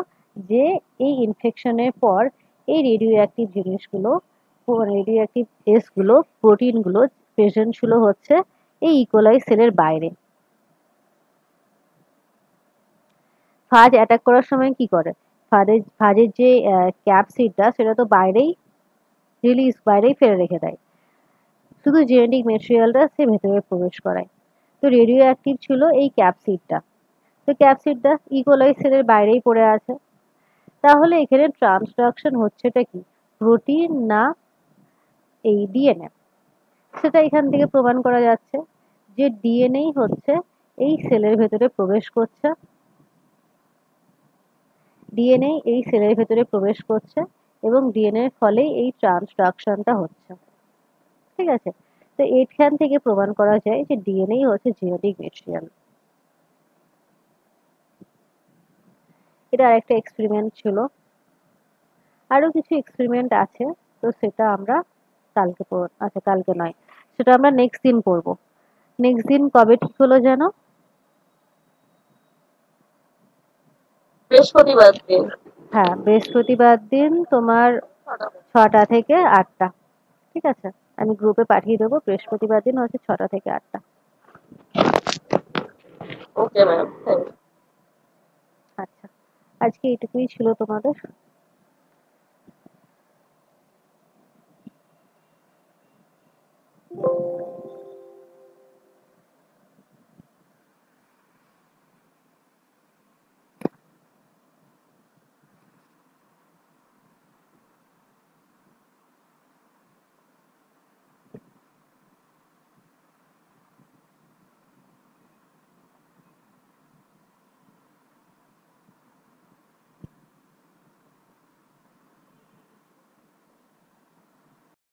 যে এই ইনফেকশনের পর এই রেডিও অ্যাক্টিভ জিনিসগুলো, রেডিও অ্যাক্টিভ এস গুলো, প্রোটিন গুলো প্রেজেন্ট ছিল হচ্ছে এই ইকোলাই সেলের বাইরে। ফাজ অ্যাটাক করার সময় কি করে, ফাজের যে ক্যাপসিডটা সেটা তো বাইরেই ফেলে রেখে দেয়, শুধু জেনেটিক মেটেরিয়ালটা সে ভেতরে প্রবেশ করায়। তো রেডিও অ্যাক্টিভ ছিল এই ক্যাপসিডটা, তো ক্যাপসিডটা ইকোলাই সেলের বাইরেই পড়ে আছে। তাহলে এখানে ট্রান্সডাকশন হচ্ছেটা কি, প্রোটিন না এই ডিএনএ? সেটা এখান থেকে প্রমাণ করা যাচ্ছে যে ডিএনএ হচ্ছে এই সেলের ভেতরে প্রবেশ করছে, ডিএনএ এই সেলের ভেতরে প্রবেশ করছে, এবং ডিএনএ এর ফলেই এই ট্রান্সডাকশনটা হচ্ছে। ঠিক আছে, তো এখান থেকে প্রমাণ করা যায় যে ডিএনএ হচ্ছে জেনেটিক মেটেরিয়াল। এটা আরেকটা এক্সপেরিমেন্ট ছিল। আরো কিছু এক্সপেরিমেন্ট আছে, তো সেটা আমরা আচ্ছা কালকে নয়, সেটা আমরা নেক্সট দিন পড়বো। নেক্সট দিন কবে ঠিক হলো যেন? বৃহস্পতিবার দিন। হ্যাঁ, বৃহস্পতিবার দিন তোমার 6টা থেকে 8টা। ঠিক আছে, আমি গ্রুপে পাঠিয়ে দেবো, বৃহস্পতিবার দিন হচ্ছে 6টা থেকে 8টা। ওকে ম্যাম, থ্যাংক আচ্ছা, আজকে এইটুকুই ছিল তোমাদের।